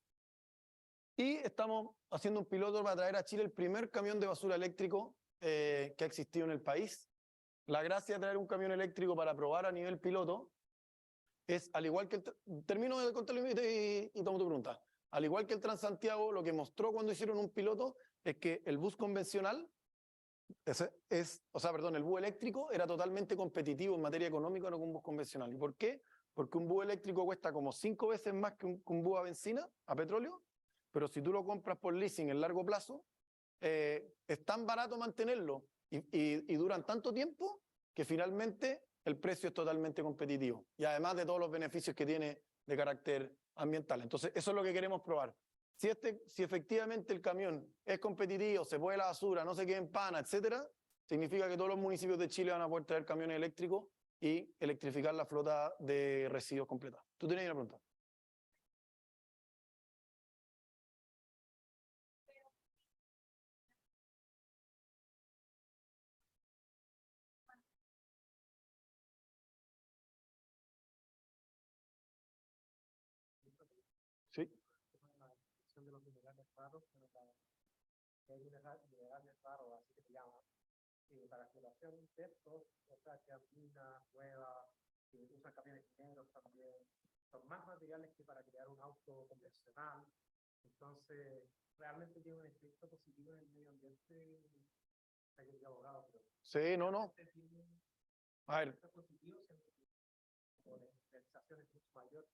Y estamos haciendo un piloto para traer a Chile el primer camión de basura eléctrico que ha existido en el país. La gracia de traer un camión eléctrico para probar a nivel piloto es, al igual que termino de contar y tomo tu pregunta. Al igual que el Transantiago, lo que mostró cuando hicieron un piloto es que el bus convencional, el bus eléctrico era totalmente competitivo en materia económica con un bus convencional. ¿Y por qué? Porque un bus eléctrico cuesta como 5 veces más que un bus a benzina, a petróleo, pero si tú lo compras por leasing en largo plazo, es tan barato mantenerlo y duran tanto tiempo que finalmente el precio es totalmente competitivo. Y además de todos los beneficios que tiene de carácter ambiental. Entonces, eso es lo que queremos probar. Si efectivamente el camión es competitivo, se puede la basura, no se queda en pana, etcétera, significa que todos los municipios de Chile van a poder traer camiones eléctricos y electrificar la flota de residuos completa. ¿Tú tenías una pregunta? Sí. De los minerales raros, que hay minerales raros, así que se llaman, para explotación de estos, o sea, que minas nuevas, usan camiones mineros también, son más materiales que para crear un auto convencional, entonces realmente tiene un efecto positivo en el medio ambiente, el abogado, pero sí, no. A ver. Positivo, con realizaciones mucho mayor.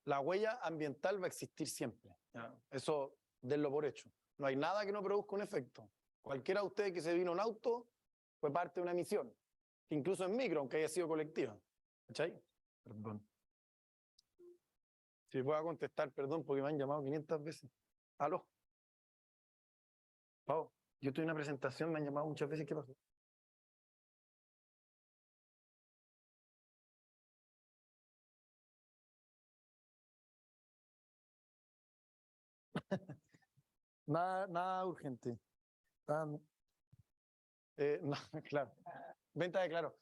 La huella ambiental va a existir siempre. ¿Ya? Eso, denlo por hecho. No hay nada que no produzca un efecto. Cualquiera de ustedes que se vino en auto fue parte de una emisión. Incluso en micro, aunque haya sido colectiva. ¿Cachai? Perdón. Si puedo contestar, perdón, porque me han llamado 500 veces. ¿Aló? Pau, yo estoy en una presentación, me han llamado muchas veces. ¿Qué pasó? Nada urgente. No, claro. Venta de claro.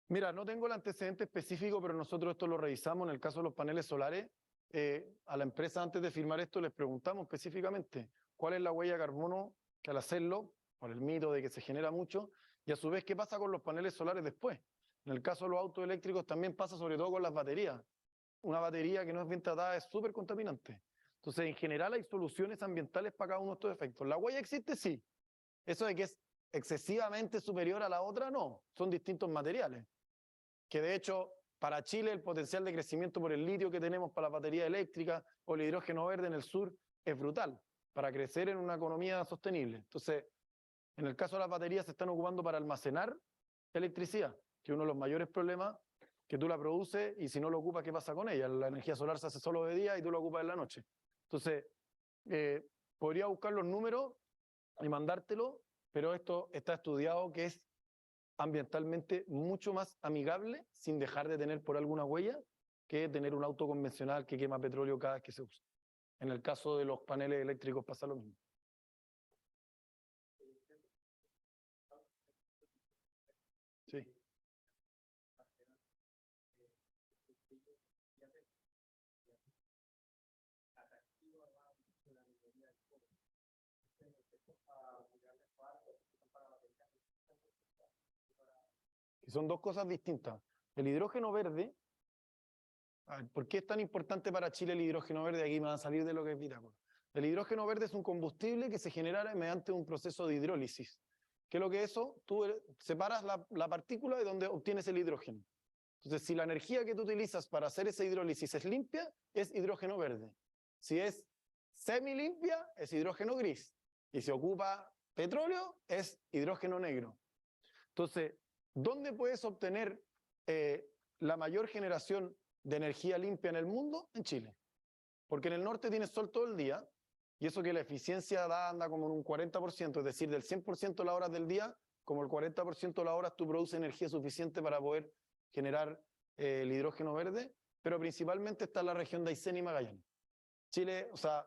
Mira, no tengo el antecedente específico, pero nosotros esto lo revisamos. En el caso de los paneles solares, a la empresa antes de firmar esto les preguntamos específicamente cuál es la huella de carbono que al hacerlo, por el mito de que se genera mucho, y a su vez qué pasa con los paneles solares después. En el caso de los autos eléctricos también pasa sobre todo con las baterías. Una batería que no es bien tratada es súper contaminante. Entonces, en general hay soluciones ambientales para cada uno de estos efectos. ¿La huella existe? Sí. Eso de que es excesivamente superior a la otra, no. Son distintos materiales. Que de hecho, para Chile el potencial de crecimiento por el litio que tenemos para la batería eléctrica o el hidrógeno verde en el sur es brutal, para crecer en una economía sostenible. Entonces, en el caso de las baterías se están ocupando para almacenar electricidad, que es uno de los mayores problemas, que tú la produces y si no lo ocupas, ¿qué pasa con ella? La energía solar se hace solo de día y tú la ocupas en la noche. Entonces, podría buscar los números y mandártelo, pero esto está estudiado que es ambientalmente mucho más amigable sin dejar de tener por alguna huella que tener un auto convencional que quema petróleo cada vez que se usa. En el caso de los paneles eléctricos pasa lo mismo. Sí. Y son dos cosas distintas. El hidrógeno verde, ¿por qué es tan importante para Chile el hidrógeno verde? Aquí me va a salir de lo que es Vitacura. El hidrógeno verde es un combustible que se genera mediante un proceso de hidrólisis, ¿Qué es lo que es eso? Tú separas la partícula de donde obtienes el hidrógeno. Entonces, si la energía que tú utilizas para hacer esa hidrólisis es limpia, es hidrógeno verde. Si es semilimpia, es hidrógeno gris. Y si ocupa petróleo, es hidrógeno negro. Entonces, ¿dónde puedes obtener la mayor generación de energía limpia en el mundo? En Chile. Porque en el norte tienes sol todo el día, y eso que la eficiencia anda como en un 40%, es decir, del 100% de las horas del día, como el 40% de las horas tú produces energía suficiente para poder generar el hidrógeno verde, pero principalmente está en la región de Aysén y Magallanes. Chile, o sea,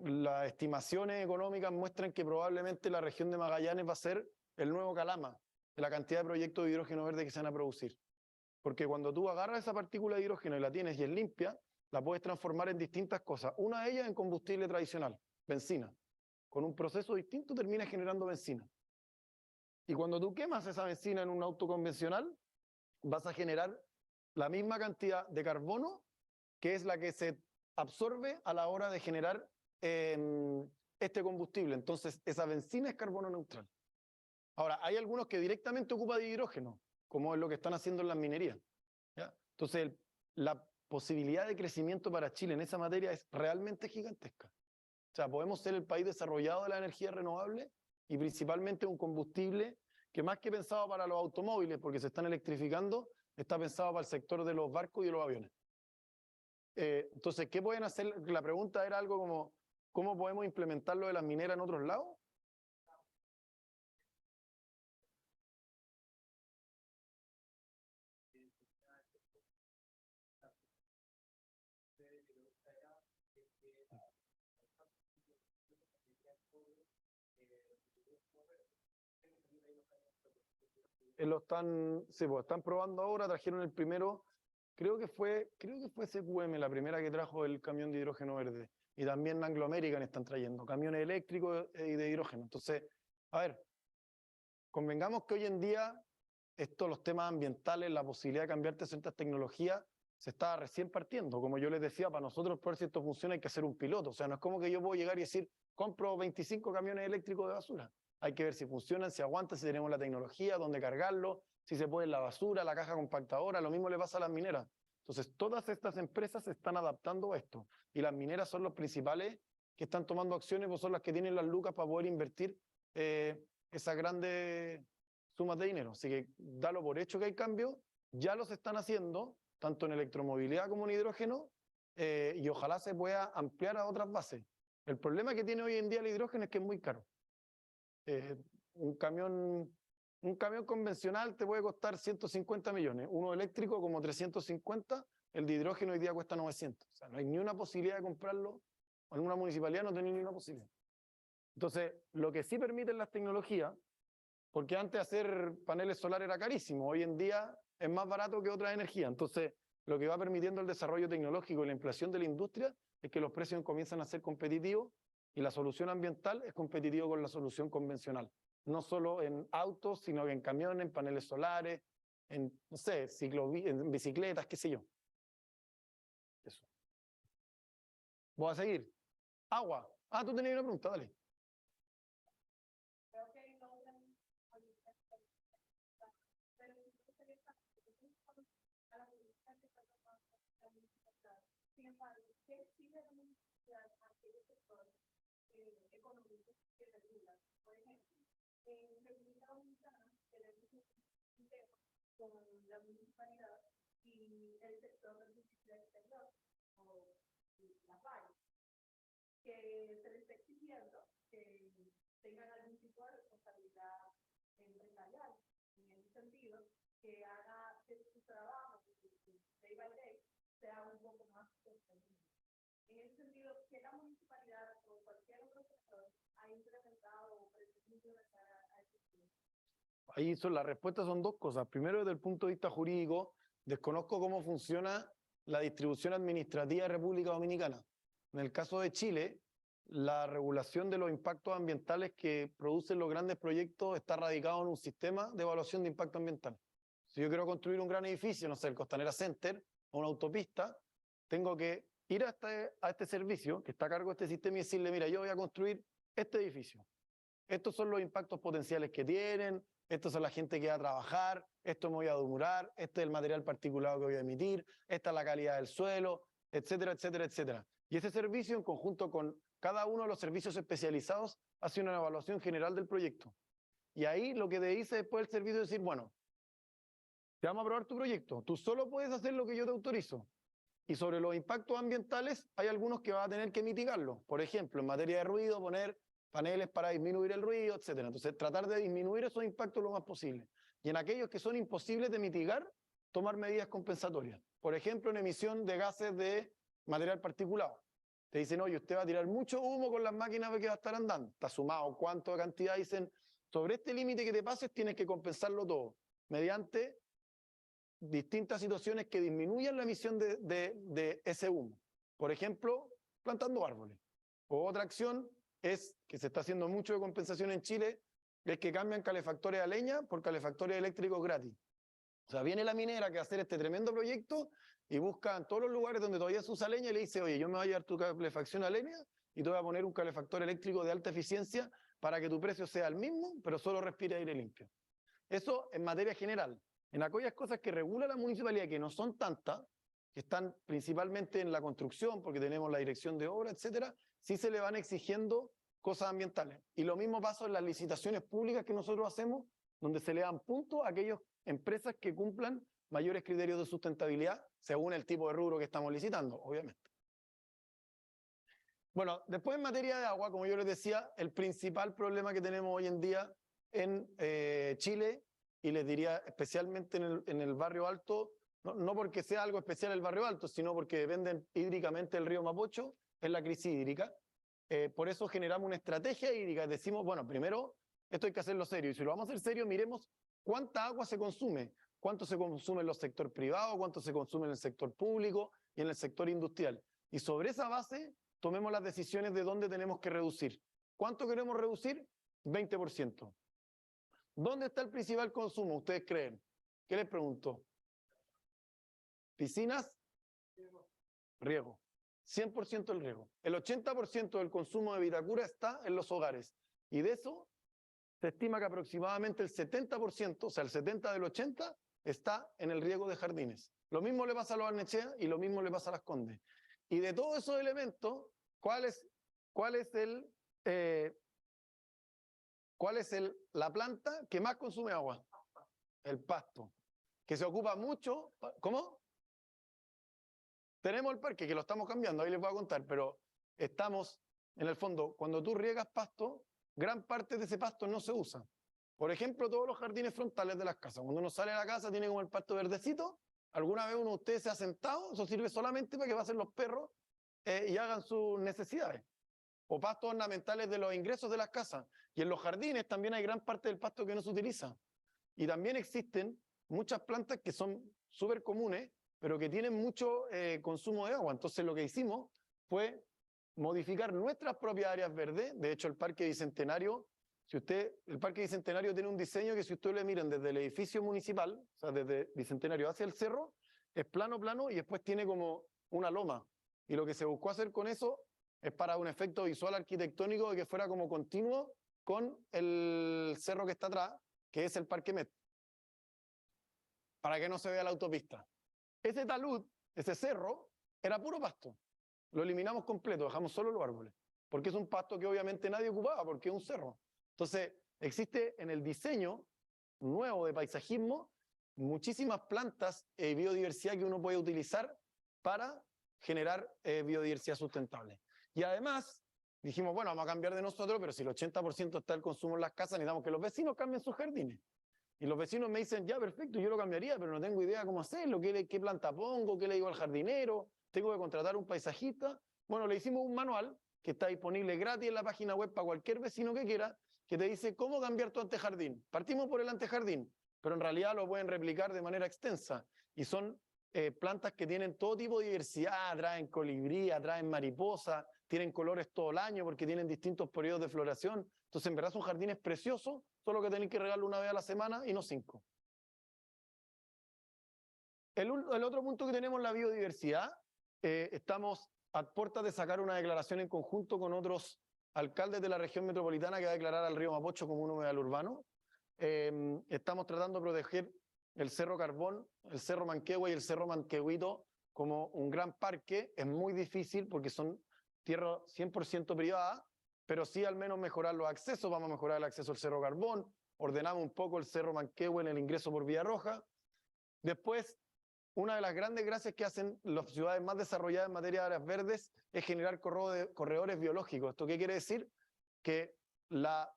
las estimaciones económicas muestran que probablemente la región de Magallanes va a ser el nuevo Calama de la cantidad de proyectos de hidrógeno verde que se van a producir. Porque cuando tú agarras esa partícula de hidrógeno y la tienes y es limpia, la puedes transformar en distintas cosas. Una de ellas en combustible tradicional, benzina. Con un proceso distinto termina generando benzina. Y cuando tú quemas esa benzina en un auto convencional, vas a generar la misma cantidad de carbono, que es la que se absorbe a la hora de generar este combustible. Entonces, esa benzina es carbono neutral. Ahora, hay algunos que directamente ocupan de hidrógeno, como es lo que están haciendo en las minerías, ¿ya? Entonces, la posibilidad de crecimiento para Chile en esa materia es realmente gigantesca. O sea, podemos ser el país desarrollado de la energía renovable y principalmente un combustible que más que pensado para los automóviles, porque se están electrificando, está pensado para el sector de los barcos y de los aviones. Entonces, ¿qué pueden hacer? La pregunta era algo como, ¿cómo podemos implementarlo de las mineras en otros lados? Están probando ahora, trajeron el primero, creo que fue SQM la primera que trajo el camión de hidrógeno verde. Y también Anglo American están trayendo camiones eléctricos y de hidrógeno. Entonces, a ver, convengamos que hoy en día los temas ambientales, la posibilidad de cambiarte ciertas tecnologías, se está recién partiendo. Como yo les decía, para nosotros poder si esto funciona hay que hacer un piloto. O sea, no es como que yo puedo llegar y decir, compro 25 camiones eléctricos de basura. Hay que ver si funcionan, si aguantan, si tenemos la tecnología, dónde cargarlo, si se puede en la basura, la caja compactadora, lo mismo le pasa a las mineras. Entonces, todas estas empresas se están adaptando a esto. Y las mineras son los principales que están tomando acciones, pues son las que tienen las lucas para poder invertir esas grandes sumas de dinero. Así que dalo por hecho que hay cambio, ya los están haciendo, tanto en electromovilidad como en hidrógeno, y ojalá se pueda ampliar a otras bases. El problema que tiene hoy en día el hidrógeno es que es muy caro. Un camión convencional te puede costar 150 millones, uno eléctrico como 350, el de hidrógeno hoy día cuesta 900. O sea, no hay ni una posibilidad de comprarlo, en una municipalidad no tiene ni una posibilidad. Entonces, lo que sí permiten las tecnologías, porque antes hacer paneles solares era carísimo, hoy en día es más barato que otra energía. Entonces, lo que va permitiendo el desarrollo tecnológico y la inflación de la industria es que los precios comienzan a ser competitivos y la solución ambiental es competitiva con la solución convencional. No solo en autos, sino que en camiones, en paneles solares, en, no sé, en bicicletas, qué sé yo. Eso. Voy a seguir. Agua. Ah, tú tenías una pregunta, dale. Sin embargo, ¿qué exige la universidad a aquellos sectores económicos que regulan? Por ejemplo, en República Dominicana tenemos un tema con la municipalidad y el sector de publicidad exterior, o la FAI, que se les está exigiendo que tengan algún tipo de responsabilidad empresarial, en ese sentido, que haga que su trabajo, day by day, sea un poco más sostenible. En ese sentido, que la municipalidad o cualquier otro sector ha implementado o pretende implementar a este tema. Ahí las respuestas son dos cosas. Primero, desde el punto de vista jurídico, desconozco cómo funciona la distribución administrativa de República Dominicana. En el caso de Chile, la regulación de los impactos ambientales que producen los grandes proyectos está radicado en un sistema de evaluación de impacto ambiental. Si yo quiero construir un gran edificio, no sé, el Costanera Center, o una autopista, tengo que ir a este servicio que está a cargo de este sistema y decirle, mira, yo voy a construir este edificio. estos son los impactos potenciales que tienen, estos son la gente que va a trabajar, esto me voy a demorar, este es el material particulado que voy a emitir, esta es la calidad del suelo, etcétera, etcétera, etcétera. Y ese servicio, en conjunto con cada uno de los servicios especializados, hace una evaluación general del proyecto. Y ahí lo que te dice después el servicio es decir, bueno, te vamos a aprobar tu proyecto, tú solo puedes hacer lo que yo te autorizo. Y sobre los impactos ambientales, hay algunos que vas a tener que mitigarlos. Por ejemplo, en materia de ruido, poner paneles para disminuir el ruido, etcétera. Entonces, tratar de disminuir esos impactos lo más posible. Y en aquellos que son imposibles de mitigar, tomar medidas compensatorias. Por ejemplo, en emisión de gases de material particulado. Te dicen, oye, usted va a tirar mucho humo con las máquinas que va a estar andando. Está sumado cuánto de cantidad. Dicen, sobre este límite que te pases, tienes que compensarlo todo, mediante distintas situaciones que disminuyan la emisión de ese humo. Por ejemplo, plantando árboles. O otra acción es, que se está haciendo mucho de compensación en Chile, es que cambian calefactores a leña por calefactores eléctricos gratis. O sea, viene la minera que va a hacer este tremendo proyecto y busca en todos los lugares donde todavía se usa leña y le dice, oye, yo me voy a llevar tu calefacción a leña y te voy a poner un calefactor eléctrico de alta eficiencia para que tu precio sea el mismo, pero solo respire aire limpio. Eso en materia general. En aquellas cosas que regula la municipalidad, que no son tantas, que están principalmente en la construcción, porque tenemos la dirección de obra, etcétera, sí se le van exigiendo cosas ambientales. Y lo mismo pasa en las licitaciones públicas que nosotros hacemos, donde se le dan puntos a aquellas empresas que cumplan mayores criterios de sustentabilidad, según el tipo de rubro que estamos licitando, obviamente. Bueno, después en materia de agua, como yo les decía, el principal problema que tenemos hoy en día en Chile, y les diría especialmente en el barrio alto, no porque sea algo especial el barrio alto, sino porque dependen hídricamente del río Mapocho, es la crisis hídrica. Por eso generamos una estrategia hídrica. Decimos, bueno, primero, esto hay que hacerlo serio. Y si lo vamos a hacer serio, miremos cuánta agua se consume. Cuánto se consume en los sectores privados, cuánto se consume en el sector público y en el sector industrial. Y sobre esa base, tomemos las decisiones de dónde tenemos que reducir. ¿Cuánto queremos reducir? 20%. ¿Dónde está el principal consumo? ¿Ustedes creen? ¿Qué les pregunto? ¿Piscinas? Riego. 100% el riego. El 80% del consumo de Vitacura está en los hogares. Y de eso se estima que aproximadamente el 70%, o sea, el 70 del 80, está en el riego de jardines. Lo mismo le pasa a los Barnechea y lo mismo le pasa a Las Condes. Y de todos esos elementos, ¿cuál es la planta que más consume agua? El pasto. Que se ocupa mucho. ¿Cómo? Tenemos el parque, que lo estamos cambiando, ahí les voy a contar, pero estamos, en el fondo, cuando tú riegas pasto, gran parte de ese pasto no se usa. Por ejemplo, todos los jardines frontales de las casas. Cuando uno sale a la casa, tiene como el pasto verdecito. ¿Alguna vez uno de ustedes se ha sentado? Eso sirve solamente para que pasen los perros y hagan sus necesidades. O pastos ornamentales de los ingresos de las casas. Y en los jardines también hay gran parte del pasto que no se utiliza. Y también existen muchas plantas que son súper comunes, pero que tienen mucho consumo de agua. Entonces lo que hicimos fue modificar nuestras propias áreas verdes. De hecho, el Parque Bicentenario, el Parque Bicentenario tiene un diseño que si ustedes le miran desde el edificio municipal, o sea, desde Bicentenario hacia el cerro, es plano y después tiene como una loma. Y lo que se buscó hacer con eso es para un efecto visual arquitectónico de que fuera como continuo con el cerro que está atrás, que es el Parque Met, para que no se vea la autopista. Ese talud, ese cerro, era puro pasto. Lo eliminamos completo, dejamos solo los árboles, porque es un pasto que obviamente nadie ocupaba, porque es un cerro. Entonces, existe en el diseño nuevo de paisajismo muchísimas plantas y biodiversidad que uno puede utilizar para generar biodiversidad sustentable. Y además, dijimos, bueno, vamos a cambiar de nosotros, pero si el 80% está el consumo en las casas, necesitamos que los vecinos cambien sus jardines. Y los vecinos me dicen, ya, perfecto, yo lo cambiaría, pero no tengo idea cómo hacerlo, qué planta pongo, qué le digo al jardinero, tengo que contratar un paisajista. Bueno, le hicimos un manual que está disponible gratis en la página web para cualquier vecino que quiera, que te dice cómo cambiar tu antejardín. Partimos por el antejardín, pero en realidad lo pueden replicar de manera extensa. Y son plantas que tienen todo tipo de diversidad, traen colibrí, traen mariposa, tienen colores todo el año porque tienen distintos periodos de floración. Entonces, en verdad son jardines preciosos, solo que tienen que regarlo una vez a la semana y no 5. El otro punto que tenemos es la biodiversidad. Estamos a puertas de sacar una declaración en conjunto con otros alcaldes de la región metropolitana que va a declarar al río Mapocho como un humedal urbano. Estamos tratando de proteger el Cerro Carbón, el Cerro Manquehue y el Cerro Manquehuito como un gran parque. Es muy difícil porque son tierra 100% privada, pero sí al menos mejorar los accesos. Vamos a mejorar el acceso al Cerro Carbón, ordenamos un poco el Cerro Manquehue en el ingreso por Vía Roja. Después, una de las grandes gracias que hacen las ciudades más desarrolladas en materia de áreas verdes es generar corredores biológicos. ¿Esto qué quiere decir? Que la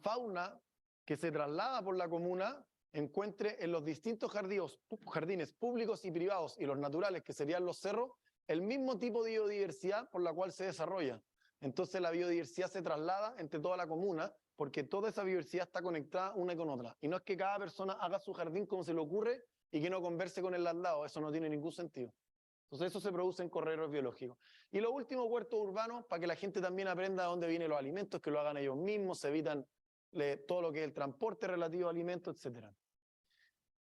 fauna que se traslada por la comuna encuentre en los distintos jardines públicos y privados y los naturales, que serían los cerros, el mismo tipo de biodiversidad por la cual se desarrolla. Entonces la biodiversidad se traslada entre toda la comuna, porque toda esa biodiversidad está conectada una con otra. Y no es que cada persona haga su jardín como se le ocurre y que no converse con el al lado, eso no tiene ningún sentido. Entonces eso se produce en corredores biológicos. Y lo último, huertos urbanos, para que la gente también aprenda de dónde vienen los alimentos, que lo hagan ellos mismos, se evitan todo lo que es el transporte relativo a alimentos, etc.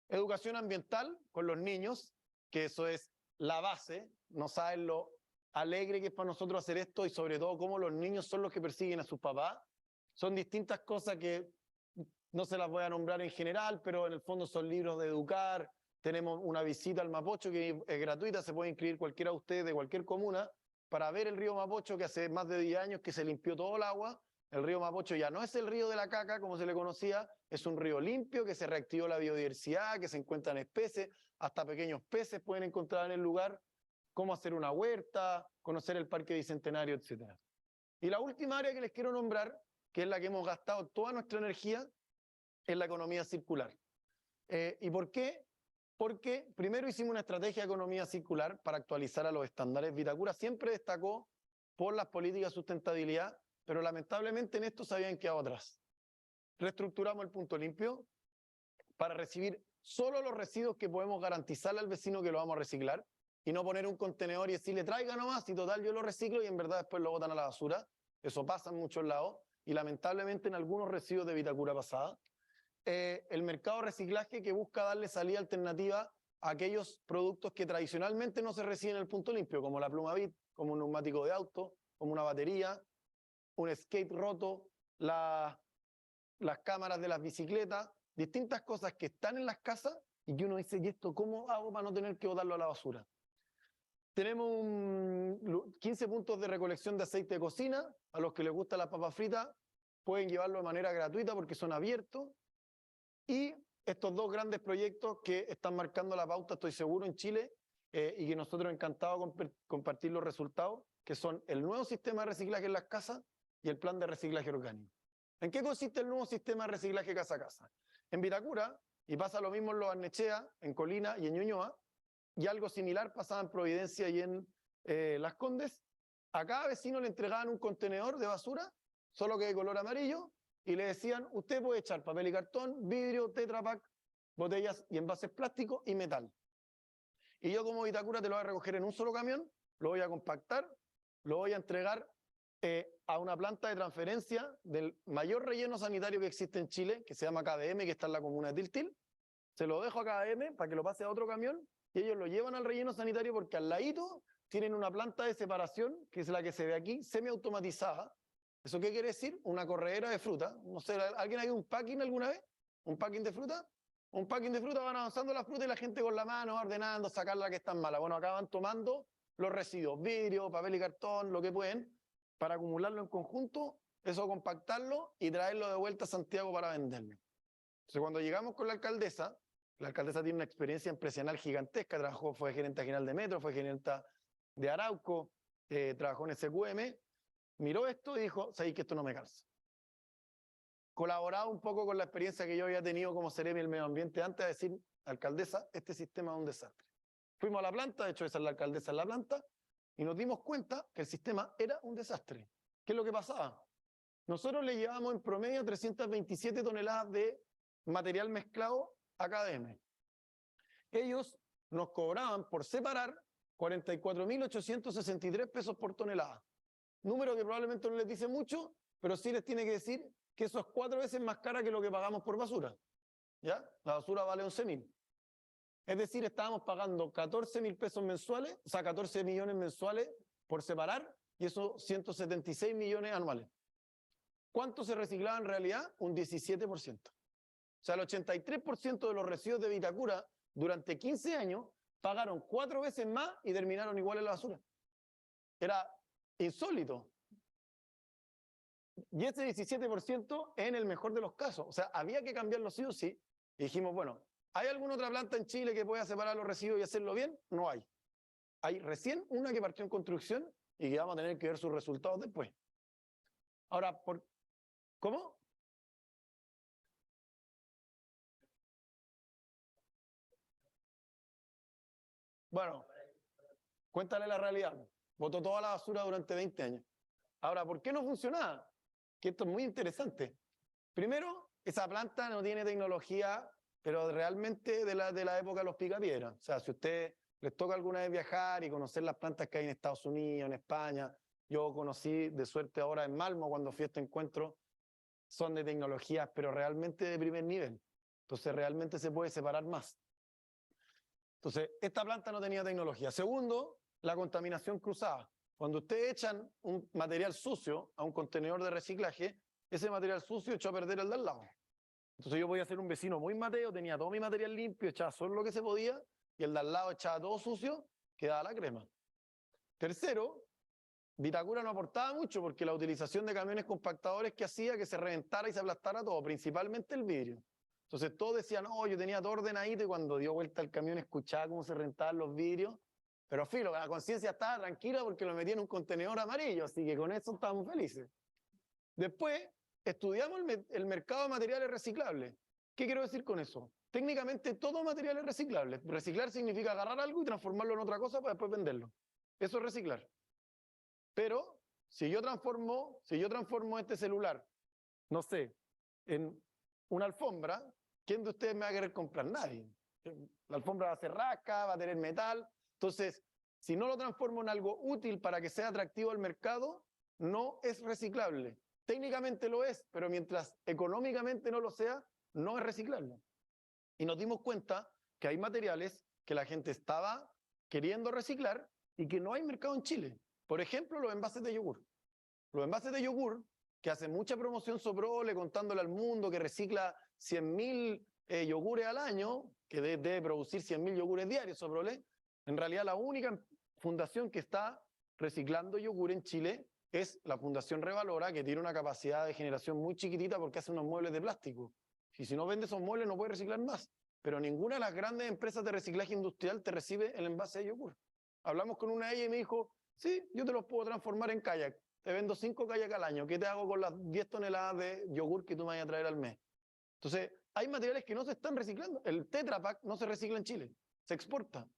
Educación ambiental con los niños, que eso es la base. No saben lo alegre que es para nosotros hacer esto y sobre todo cómo los niños son los que persiguen a sus papás. Son distintas cosas que no se las voy a nombrar en general, pero en el fondo son libros de educar. Tenemos una visita al Mapocho que es gratuita, se puede inscribir cualquiera de ustedes de cualquier comuna para ver el río Mapocho, que hace más de 10 años que se limpió todo el agua. El río Mapocho ya no es el río de la caca, como se le conocía, es un río limpio, que se reactivó la biodiversidad, que se encuentran especies, hasta pequeños peces pueden encontrar en el lugar, cómo hacer una huerta, conocer el Parque Bicentenario, etc. Y la última área que les quiero nombrar, que es la que hemos gastado toda nuestra energía, es la economía circular. ¿Y por qué? Porque primero hicimos una estrategia de economía circular para actualizar a los estándares. Vitacura siempre destacó por las políticas de sustentabilidad, pero lamentablemente en esto se habían quedado atrás. Reestructuramos el punto limpio para recibir solo los residuos que podemos garantizarle al vecino que lo vamos a reciclar y no poner un contenedor y decirle traiga nomás y total yo lo reciclo y en verdad después lo botan a la basura. Eso pasa en muchos lados y lamentablemente en algunos residuos de Vitacura pasada. El mercado de reciclaje que busca darle salida alternativa a aquellos productos que tradicionalmente no se reciben en el punto limpio, como la pluma BIT, como un neumático de auto, como una batería, un skate roto, las cámaras de las bicicletas, distintas cosas que están en las casas y que uno dice, ¿y esto cómo hago para no tener que botarlo a la basura? Tenemos 15 puntos de recolección de aceite de cocina. A los que les gusta la papa frita pueden llevarlo de manera gratuita porque son abiertos. Y estos dos grandes proyectos que están marcando la pauta, estoy seguro, en Chile, y que nosotros encantados compartir los resultados, que son el nuevo sistema de reciclaje en las casas y el plan de reciclaje orgánico. ¿En qué consiste el nuevo sistema de reciclaje casa a casa? En Vitacura, y pasa lo mismo en Lo Barnechea, en Colina y en Ñuñoa, y algo similar pasaba en Providencia y en Las Condes, a cada vecino le entregaban un contenedor de basura, solo que de color amarillo, y le decían, usted puede echar papel y cartón, vidrio, Tetra Pak, botellas y envases plásticos y metal. Y yo como Vitacura te lo voy a recoger en un solo camión, lo voy a compactar, lo voy a entregar a una planta de transferencia del mayor relleno sanitario que existe en Chile, que se llama KDM, que está en la comuna de Tiltil. Se lo dejo a KDM para que lo pase a otro camión y ellos lo llevan al relleno sanitario porque al ladito tienen una planta de separación, que es la que se ve aquí, semiautomatizada. ¿Eso qué quiere decir? Una corredera de fruta. No sé, ¿alguien ha ido un packing alguna vez? ¿Un packing de fruta? Un packing de fruta, van avanzando la fruta y la gente con la mano ordenando, sacar la que está mala. Bueno, acá van tomando los residuos, vidrio, papel y cartón, lo que pueden, para acumularlo en conjunto, eso compactarlo y traerlo de vuelta a Santiago para venderlo. Entonces cuando llegamos con la alcaldesa tiene una experiencia empresarial gigantesca, fue gerente general de Metro, fue gerente de Arauco, trabajó en SQM, miró esto y dijo, sabéis que esto no me calza. Colaboraba un poco con la experiencia que yo había tenido como Seremi del Medio Ambiente antes de decir, alcaldesa, este sistema es un desastre. Fuimos a la planta, de hecho esa es la alcaldesa en la planta, y nos dimos cuenta que el sistema era un desastre. ¿Qué es lo que pasaba? Nosotros le llevábamos en promedio 327 toneladas de material mezclado a KDM. Ellos nos cobraban por separar 44.863 pesos por tonelada. Número que probablemente no les dice mucho, pero sí les tiene que decir que eso es 4 veces más cara que lo que pagamos por basura. ¿Ya? La basura vale 11.000. Es decir, estábamos pagando 14.000 pesos mensuales, o sea, 14 millones mensuales por separar, y y eso 176 millones anuales. ¿Cuánto se reciclaba en realidad? Un 17%. O sea, el 83% de los residuos de Vitacura durante 15 años pagaron 4 veces más y terminaron igual en la basura. Era insólito. Y ese 17% en el mejor de los casos. O sea, había que cambiarlo sí o sí. Y dijimos, bueno, ¿hay alguna otra planta en Chile que pueda separar los residuos y hacerlo bien? No hay. Hay recién una que partió en construcción y que vamos a tener que ver sus resultados después. Ahora, ¿cómo? Bueno, cuéntale la realidad. Botó toda la basura durante 20 años. Ahora, ¿por qué no funcionaba? Que esto es muy interesante. Primero, esa planta no tiene tecnología, pero realmente de la época de los picapiedras. O sea, si a ustedes les toca alguna vez viajar y conocer las plantas que hay en Estados Unidos, en España, yo conocí de suerte ahora en Malmo cuando fui a este encuentro, son de tecnologías, pero realmente de primer nivel. Entonces, realmente se puede separar más. Entonces, esta planta no tenía tecnología. Segundo, la contaminación cruzada. Cuando ustedes echan un material sucio a un contenedor de reciclaje, ese material sucio echó a perder el de al lado. Entonces yo podía ser un vecino muy mateo, tenía todo mi material limpio, echaba solo lo que se podía, y el de al lado echaba todo sucio, quedaba la crema. Tercero, Vitacura no aportaba mucho porque la utilización de camiones compactadores que hacía que se reventara y se aplastara todo, principalmente el vidrio. Entonces todos decían, oh, yo tenía todo ordenadito, y cuando dio vuelta el camión escuchaba cómo se reventaban los vidrios. Pero filo, la conciencia estaba tranquila porque lo metí en un contenedor amarillo, así que con eso estábamos felices. Después, estudiamos el mercado de materiales reciclables. ¿Qué quiero decir con eso? Técnicamente todo material es reciclable. Reciclar significa agarrar algo y transformarlo en otra cosa para después venderlo. Eso es reciclar. Pero si yo transformo este celular, no sé, en una alfombra, ¿quién de ustedes me va a querer comprar? Nadie. La alfombra va a ser rasca, va a tener metal. Entonces, si no lo transformo en algo útil para que sea atractivo al mercado, no es reciclable. Técnicamente lo es, pero mientras económicamente no lo sea, no es reciclable. Y nos dimos cuenta que hay materiales que la gente estaba queriendo reciclar y que no hay mercado en Chile. Por ejemplo, los envases de yogur. Los envases de yogur, que hace mucha promoción Soprole, contándole al mundo que recicla 100.000 yogures al año, que debe producir 100.000 yogures diarios Soprole. En realidad, la única fundación que está reciclando yogur en Chile es la Fundación Revalora, que tiene una capacidad de generación muy chiquitita porque hace unos muebles de plástico. Y si no vende esos muebles no puede reciclar más. Pero ninguna de las grandes empresas de reciclaje industrial te recibe el envase de yogur. Hablamos con una de ellas y me dijo, sí, yo te los puedo transformar en kayak. Te vendo 5 kayak al año. ¿Qué te hago con las 10 toneladas de yogur que tú me vayas a traer al mes? Entonces, hay materiales que no se están reciclando. El Tetra Pak no se recicla en Chile. Se exporta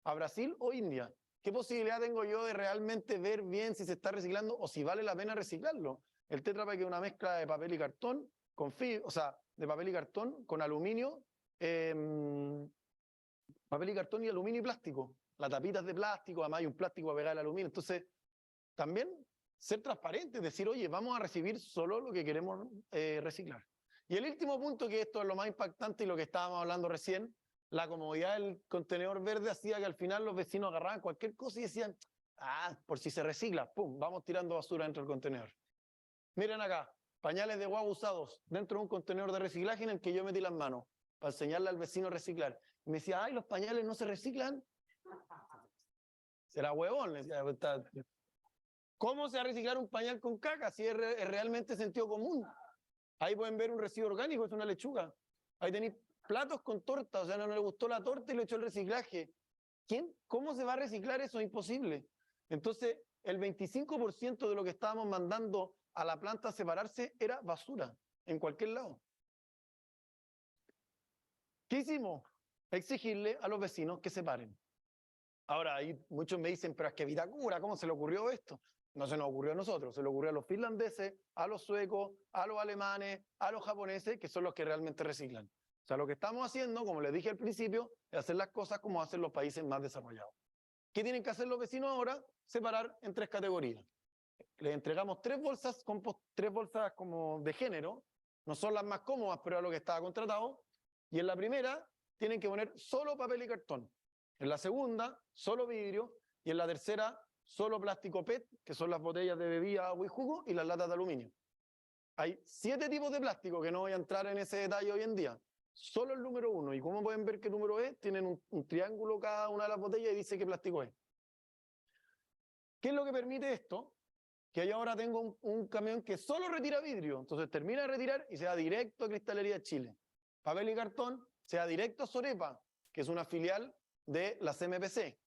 a Brasil o India. ¿Qué posibilidad tengo yo de realmente ver bien si se está reciclando o si vale la pena reciclarlo? El Tetra Pak es una mezcla de papel y cartón con de papel y cartón con aluminio, papel y cartón y aluminio y plástico. La tapita es de plástico, además hay un plástico para pegar el aluminio. Entonces, también ser transparente, decir, oye, vamos a recibir solo lo que queremos reciclar. Y el último punto, que esto es lo más impactante y lo que estábamos hablando recién, la comodidad del contenedor verde hacía que al final los vecinos agarraban cualquier cosa y decían, por si se recicla, pum, vamos tirando basura dentro del contenedor. Miren acá, pañales de guagua usados dentro de un contenedor de reciclaje en el que yo metí las manos para enseñarle al vecino a reciclar. Y me decía, los pañales no se reciclan. Será huevón, le decía. ¿Cómo se va a reciclar un pañal con caca si es realmente sentido común? Ahí pueden ver un residuo orgánico, es una lechuga. Ahí tenéis platos con torta, o sea, no le gustó la torta y lo echó el reciclaje. ¿Cómo se va a reciclar eso? Es imposible. Entonces, el 25% de lo que estábamos mandando a la planta a separarse era basura, en cualquier lado. ¿Qué hicimos? Exigirle a los vecinos que separen. Ahora, ahí muchos me dicen, pero es que Vitacura, ¿cómo se le ocurrió esto? No se nos ocurrió a nosotros, se le ocurrió a los finlandeses, a los suecos, a los alemanes, a los japoneses, que son los que realmente reciclan. O sea, lo que estamos haciendo, como les dije al principio, es hacer las cosas como hacen los países más desarrollados. ¿Qué tienen que hacer los vecinos ahora? Separar en 3 categorías. Les entregamos 3 bolsas como de género, no son las más cómodas, pero es lo que estaba contratado, y en la primera tienen que poner solo papel y cartón. En la segunda, solo vidrio, y en la tercera, solo plástico PET, que son las botellas de bebida, agua y jugo, y las latas de aluminio. Hay 7 tipos de plástico, que no voy a entrar en ese detalle hoy en día. Solo el número 1. ¿Y cómo pueden ver qué número es? Tienen un triángulo cada una de las botellas y dice qué plástico es. ¿Qué es lo que permite esto? Que yo ahora tengo un camión que solo retira vidrio. Entonces termina de retirar y se va directo a Cristalería Chile. Papel y cartón se va directo a Sorepa, que es una filial de la CMPC.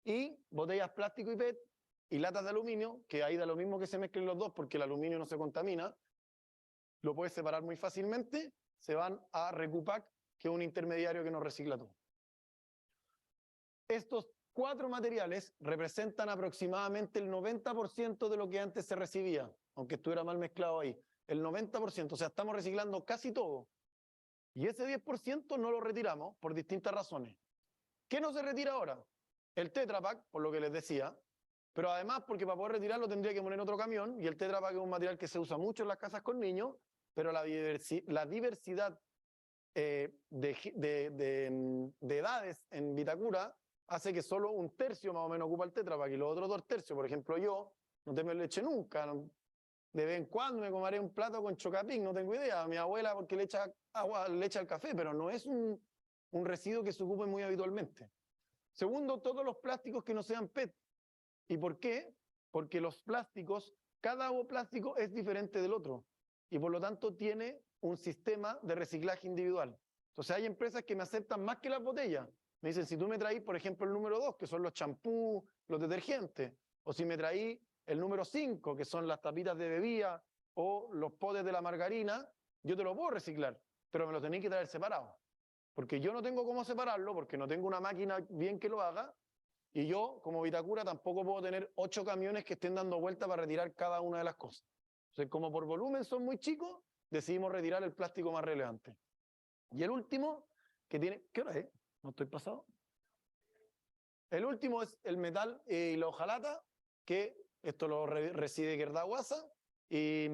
Y botellas plástico y PET y latas de aluminio, que ahí da lo mismo que se mezclen los dos porque el aluminio no se contamina, lo puedes separar muy fácilmente, se van a Recupac, que es un intermediario que nos recicla todo. Estos 4 materiales representan aproximadamente el 90% de lo que antes se recibía, aunque estuviera mal mezclado ahí. El 90%, o sea, estamos reciclando casi todo. Y ese 10% no lo retiramos por distintas razones. ¿Qué no se retira ahora? El Tetra Pak, por lo que les decía, pero además porque para poder retirarlo tendría que poner otro camión, y el Tetra Pak es un material que se usa mucho en las casas con niños, pero la diversidad de edades en Vitacura hace que solo 1/3 más o menos ocupa el Tetra Pak, y los otros 2/3, por ejemplo yo, no tomo leche nunca, de vez en cuando me comeré un plato con Chocapic, no tengo idea, mi abuela porque le echa agua, le echa al café, pero no es un residuo que se ocupe muy habitualmente. Segundo, todos los plásticos que no sean PET. ¿Y por qué? Porque los plásticos, cada plástico es diferente del otro, y por lo tanto tiene un sistema de reciclaje individual. Entonces hay empresas que me aceptan más que las botellas. Me dicen, si tú me traís, por ejemplo, el número 2, que son los champús, los detergentes, o si me traís el número 5, que son las tapitas de bebida, o los potes de la margarina, yo te lo puedo reciclar, pero me lo tenéis que traer separado. Porque yo no tengo cómo separarlo, porque no tengo una máquina bien que lo haga, y yo, como Vitacura, tampoco puedo tener 8 camiones que estén dando vuelta para retirar cada una de las cosas. Entonces, como por volumen son muy chicos, decidimos retirar el plástico más relevante. Y el último, que tiene... ¿Qué hora es? ¿No estoy pasado? El último es el metal y la hojalata, que esto lo recibe Guerdahuasa, y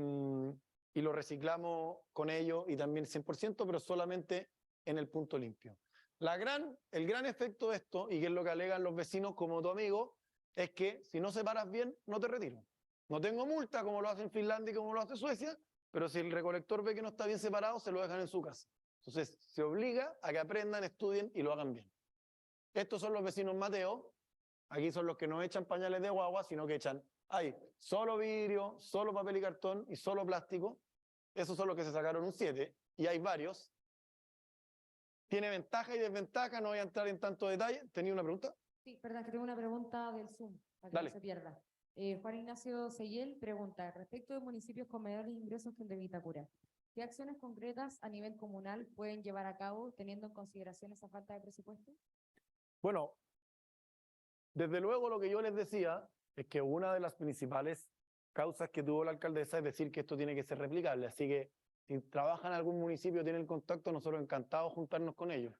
lo reciclamos con ello, y también 100%, pero solamente en el punto limpio. El gran efecto de esto, y que es lo que alegan los vecinos como tu amigo, es que si no separas bien, no te retiro. No tengo multa como lo hace en Finlandia y como lo hace Suecia, pero si el recolector ve que no está bien separado, se lo dejan en su casa. Entonces, se obliga a que aprendan, estudien y lo hagan bien. Estos son los vecinos Mateo. Aquí son los que no echan pañales de guagua, sino que echan solo vidrio, solo papel y cartón y solo plástico. Esos son los que se sacaron un 7, y hay varios. Tiene ventaja y desventaja, no voy a entrar en tanto detalle. ¿Tenía una pregunta? Sí, perdón, que tengo una pregunta del Zoom, para que Dale. no se pierda. Juan Ignacio Seyel pregunta, respecto de municipios con menores ingresos que el de Vitacura, ¿qué acciones concretas a nivel comunal pueden llevar a cabo teniendo en consideración esa falta de presupuesto? Bueno, desde luego lo que yo les decía es que una de las principales causas que tuvo la alcaldesa es decir que esto tiene que ser replicable, así que si trabajan en algún municipio, tienen contacto, nosotros encantados de juntarnos con ellos.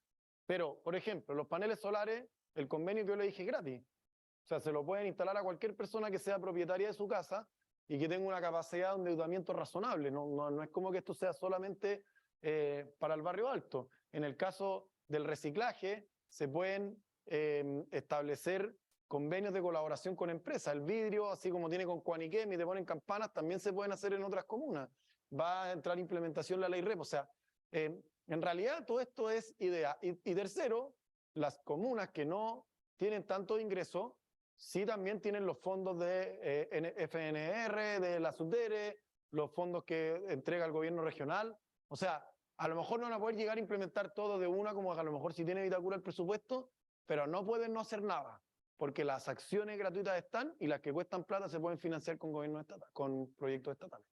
Pero, por ejemplo, los paneles solares, el convenio que yo le dije es gratis. O sea, se lo pueden instalar a cualquier persona que sea propietaria de su casa y que tenga una capacidad de endeudamiento razonable. No es como que esto sea solamente para el barrio alto. En el caso del reciclaje, se pueden establecer convenios de colaboración con empresas. El vidrio, así como tiene con Cuaniquem y te ponen campanas, también se pueden hacer en otras comunas. Va a entrar en implementación la ley REP. O sea, en realidad todo esto es idea. Y tercero, las comunas que no tienen tanto ingreso, sí también tienen los fondos de FNR, de la SUDERE, los fondos que entrega el gobierno regional. O sea, a lo mejor no van a poder llegar a implementar todo de una, como a lo mejor si tiene Vitacura el presupuesto, pero no pueden no hacer nada, porque las acciones gratuitas están y las que cuestan plata se pueden financiar con gobierno estatal, con proyectos estatales.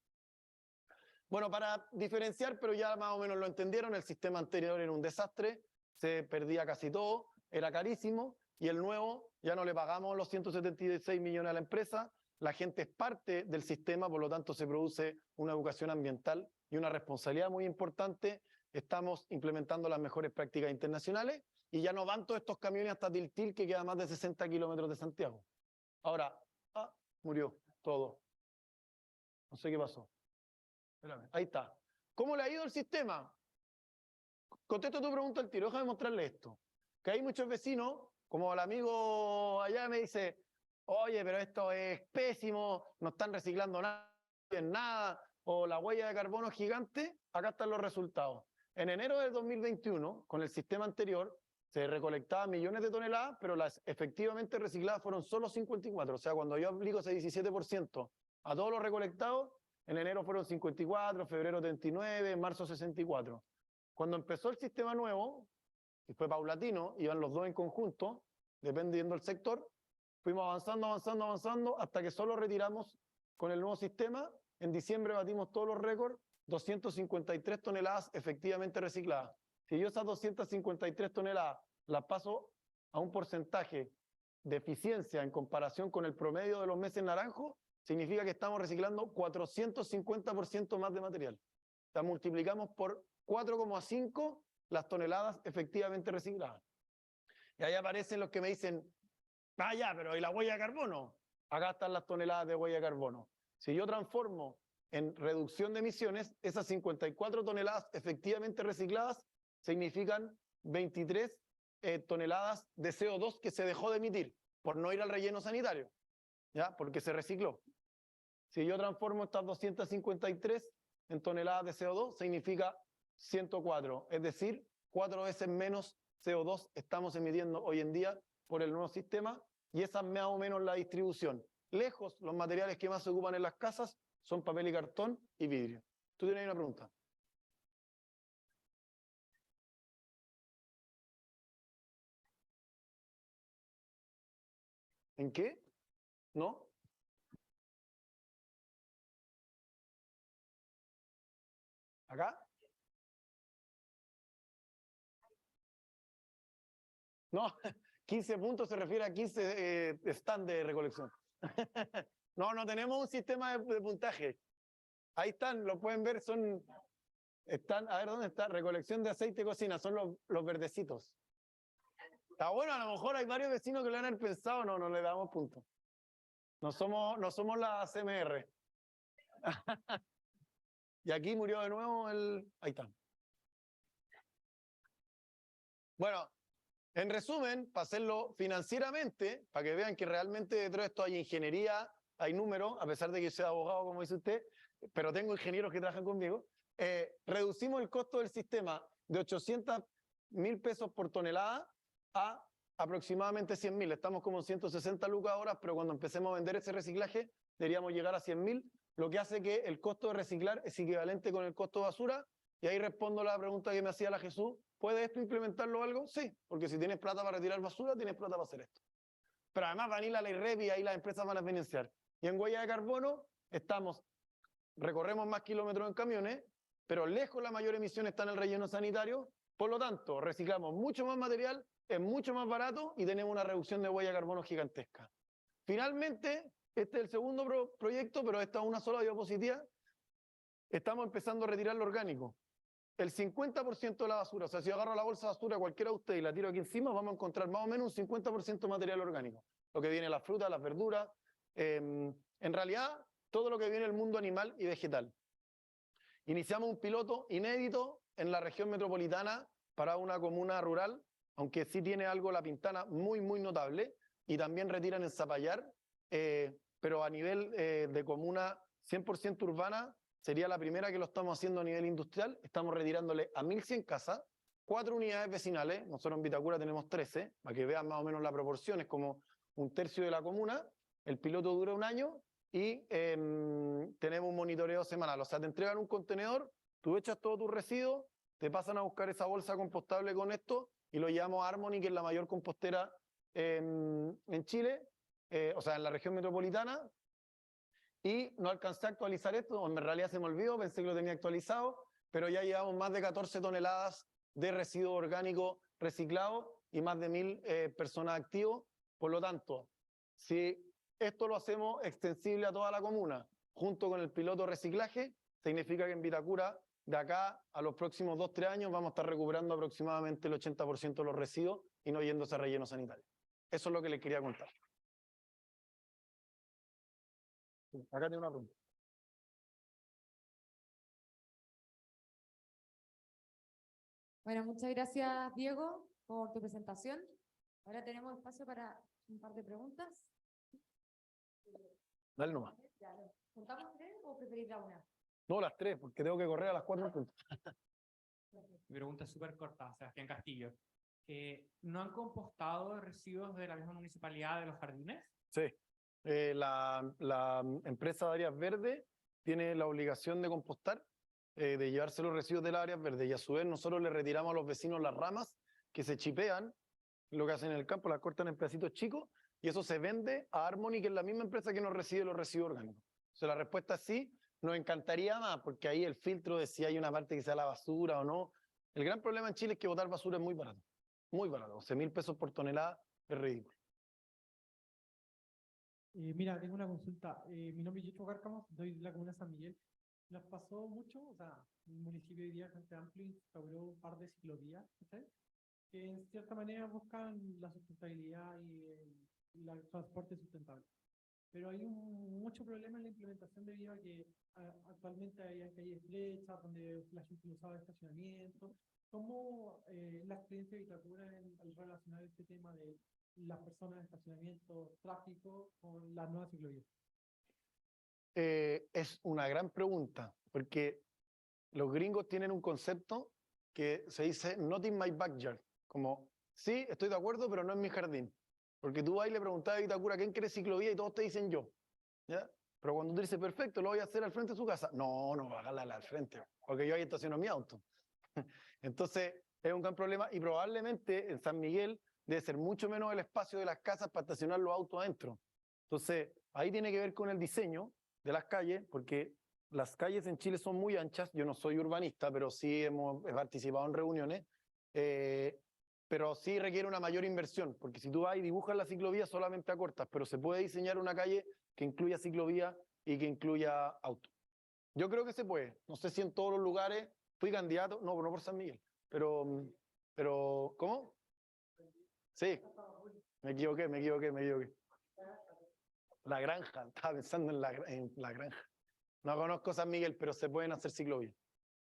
Bueno, para diferenciar, pero ya más o menos lo entendieron, el sistema anterior era un desastre, se perdía casi todo, era carísimo, y el nuevo ya no le pagamos los 176 millones a la empresa, la gente es parte del sistema, por lo tanto se produce una educación ambiental y una responsabilidad muy importante. Estamos implementando las mejores prácticas internacionales y ya no van todos estos camiones hasta Tiltil, que queda a más de 60 kilómetros de Santiago. Ahora, murió todo. No sé qué pasó. Espérame, ahí está. ¿Cómo le ha ido el sistema? Contesto tu pregunta al tiro, déjame mostrarle esto. Que hay muchos vecinos, como el amigo allá me dice, oye, pero esto es pésimo, no están reciclando nada, en nada, o la huella de carbono es gigante, acá están los resultados. En enero del 2021, con el sistema anterior, se recolectaban millones de toneladas, pero las efectivamente recicladas fueron solo 54. O sea, cuando yo aplico ese 17% a todos los recolectados, en enero fueron 54, febrero 39, marzo 64. Cuando empezó el sistema nuevo, y fue paulatino, iban los dos en conjunto, dependiendo del sector, fuimos avanzando, hasta que solo retiramos con el nuevo sistema. En diciembre batimos todos los récords, 253 toneladas efectivamente recicladas. Si yo esas 253 toneladas las paso a un porcentaje de eficiencia en comparación con el promedio de los meses naranjos, significa que estamos reciclando 450% más de material. O sea, multiplicamos por 4,5 las toneladas efectivamente recicladas. Y ahí aparecen los que me dicen, ah, ya, pero ¿y la huella de carbono? Acá están las toneladas de huella de carbono. Si yo transformo en reducción de emisiones, esas 54 toneladas efectivamente recicladas significan 23 toneladas de CO2 que se dejó de emitir por no ir al relleno sanitario, ¿ya? Porque se recicló. Si yo transformo estas 253 en toneladas de CO2, significa 104, es decir, 4 veces menos CO2 estamos emitiendo hoy en día por el nuevo sistema, y esa es más o menos la distribución. Lejos, los materiales que más se ocupan en las casas son papel y cartón y vidrio. ¿Tú tienes una pregunta? ¿En qué? ¿No? ¿Acá? No, 15 puntos se refiere a 15 stand de recolección. No, no tenemos un sistema de puntaje. Ahí están, lo pueden ver, están, a ver, ¿dónde está? Recolección de aceite de cocina, son los verdecitos. Está bueno, a lo mejor hay varios vecinos que lo han pensado, no le damos puntos. No somos la CMR. Y aquí murió de nuevo ahí está. Bueno, en resumen, para hacerlo financieramente, para que vean que realmente detrás de esto hay ingeniería, hay números, a pesar de que sea abogado, como dice usted, pero tengo ingenieros que trabajan conmigo, reducimos el costo del sistema de 800.000 pesos por tonelada a aproximadamente 100.000. Estamos como en 160 lucas ahora, pero cuando empecemos a vender ese reciclaje, deberíamos llegar a 100.000, lo que hace que el costo de reciclar es equivalente con el costo de basura. Y ahí respondo la pregunta que me hacía la Jesús, ¿puede esto implementarlo algo? Sí, porque si tienes plata para retirar basura, tienes plata para hacer esto. Pero además van a ir a la IREP y ahí las empresas van a financiar. Y en huella de carbono recorremos más kilómetros en camiones, pero lejos la mayor emisión está en el relleno sanitario, por lo tanto, reciclamos mucho más material, es mucho más barato y tenemos una reducción de huella de carbono gigantesca. Finalmente, este es el segundo proyecto, pero esta es una sola diapositiva, estamos empezando a retirar lo orgánico. El 50% de la basura, o sea, si yo agarro la bolsa de basura cualquiera de ustedes y la tiro aquí encima, vamos a encontrar más o menos un 50% de material orgánico. Lo que viene de las frutas, las verduras, en realidad todo lo que viene del mundo animal y vegetal. Iniciamos un piloto inédito en la región metropolitana para una comuna rural, aunque sí tiene algo La Pintana muy, muy notable, y también retiran en Zapallar, pero a nivel de comuna 100% urbana, sería la primera que lo estamos haciendo a nivel industrial. Estamos retirándole a 1.100 casas, 4 unidades vecinales, nosotros en Vitacura tenemos 13, para que vean más o menos la proporción, es como un tercio de la comuna. El piloto dura 1 año y tenemos un monitoreo semanal, o sea, te entregan un contenedor, tú echas todos tus residuos, te pasan a buscar esa bolsa compostable con esto y lo llevamos a Harmony, que es la mayor compostera en Chile, o sea, en la región metropolitana. Y no alcancé a actualizar esto, en realidad se me olvidó, pensé que lo tenía actualizado, pero ya llevamos más de 14 toneladas de residuo orgánico reciclado y más de 1.000 personas activos. Por lo tanto, si esto lo hacemos extensible a toda la comuna, junto con el piloto reciclaje, significa que en Vitacura, de acá a los próximos 2-3 años, vamos a estar recuperando aproximadamente el 80% de los residuos y no yéndose a relleno sanitario. Eso es lo que les quería contar. Acá tiene una pregunta. Bueno, muchas gracias, Diego, por tu presentación. Ahora tenemos espacio para un par de preguntas. Dale nomás. ¿Juntamos tres o preferís la una? No, las 3, porque tengo que correr a las 4 en punto. Mi pregunta es súper corta, Sebastián Castillo. ¿No han compostado residuos de la misma municipalidad de los jardines? Sí. La empresa de áreas verdes tiene la obligación de compostar, de llevarse los residuos de las áreas verdes, y a su vez nosotros le retiramos a los vecinos las ramas que se chipean, lo que hacen en el campo, las cortan en pedacitos chicos, y eso se vende a Harmony, que es la misma empresa que nos recibe los residuos orgánicos. O sea, la respuesta es sí. Nos encantaría más, porque ahí el filtro de si hay una parte que sea la basura o no. El gran problema en Chile es que botar basura es muy barato. Muy barato. 12.000 pesos por tonelada es ridículo. Mira, tengo una consulta. Mi nombre es Yicho Cárcamo, soy de la comuna de San Miguel. Nos pasó mucho, o sea, el municipio hoy día, Frente Amplio, instauró un par de ciclovías, ¿sí? Que en cierta manera buscan la sustentabilidad y el transporte sustentable. Pero hay mucho problema en la implementación debido a que actualmente hay calles estrechas donde la gente no usaba estacionamiento. ¿Cómo la experiencia de Vitacura al relacionar este tema de las personas, estacionamiento, tráfico con las nuevas ciclovías? Es una gran pregunta, porque los gringos tienen un concepto que se dice not in my backyard, como sí, estoy de acuerdo, pero no en mi jardín. Porque tú vas y le preguntas a Vitacura quién quiere ciclovía y todos te dicen yo, ¿ya? Pero cuando tú dices perfecto, lo voy a hacer al frente de su casa, no hágala al frente, porque yo ahí estaciono mi auto. Entonces es un gran problema, y probablemente en San Miguel debe ser mucho menos el espacio de las casas para estacionar los autos adentro. Entonces ahí tiene que ver con el diseño de las calles, porque las calles en Chile son muy anchas. Yo no soy urbanista, pero sí he participado en reuniones, pero sí requiere una mayor inversión, porque si tú vas y dibujas la ciclovía solamente acortas, pero se puede diseñar una calle que incluya ciclovía y que incluya auto. Yo creo que se puede, no sé si en todos los lugares. Fui candidato, no por San Miguel, pero ¿cómo? Sí, me equivoqué. La Granja, estaba pensando en la Granja. No conozco San Miguel, pero se pueden hacer ciclovías.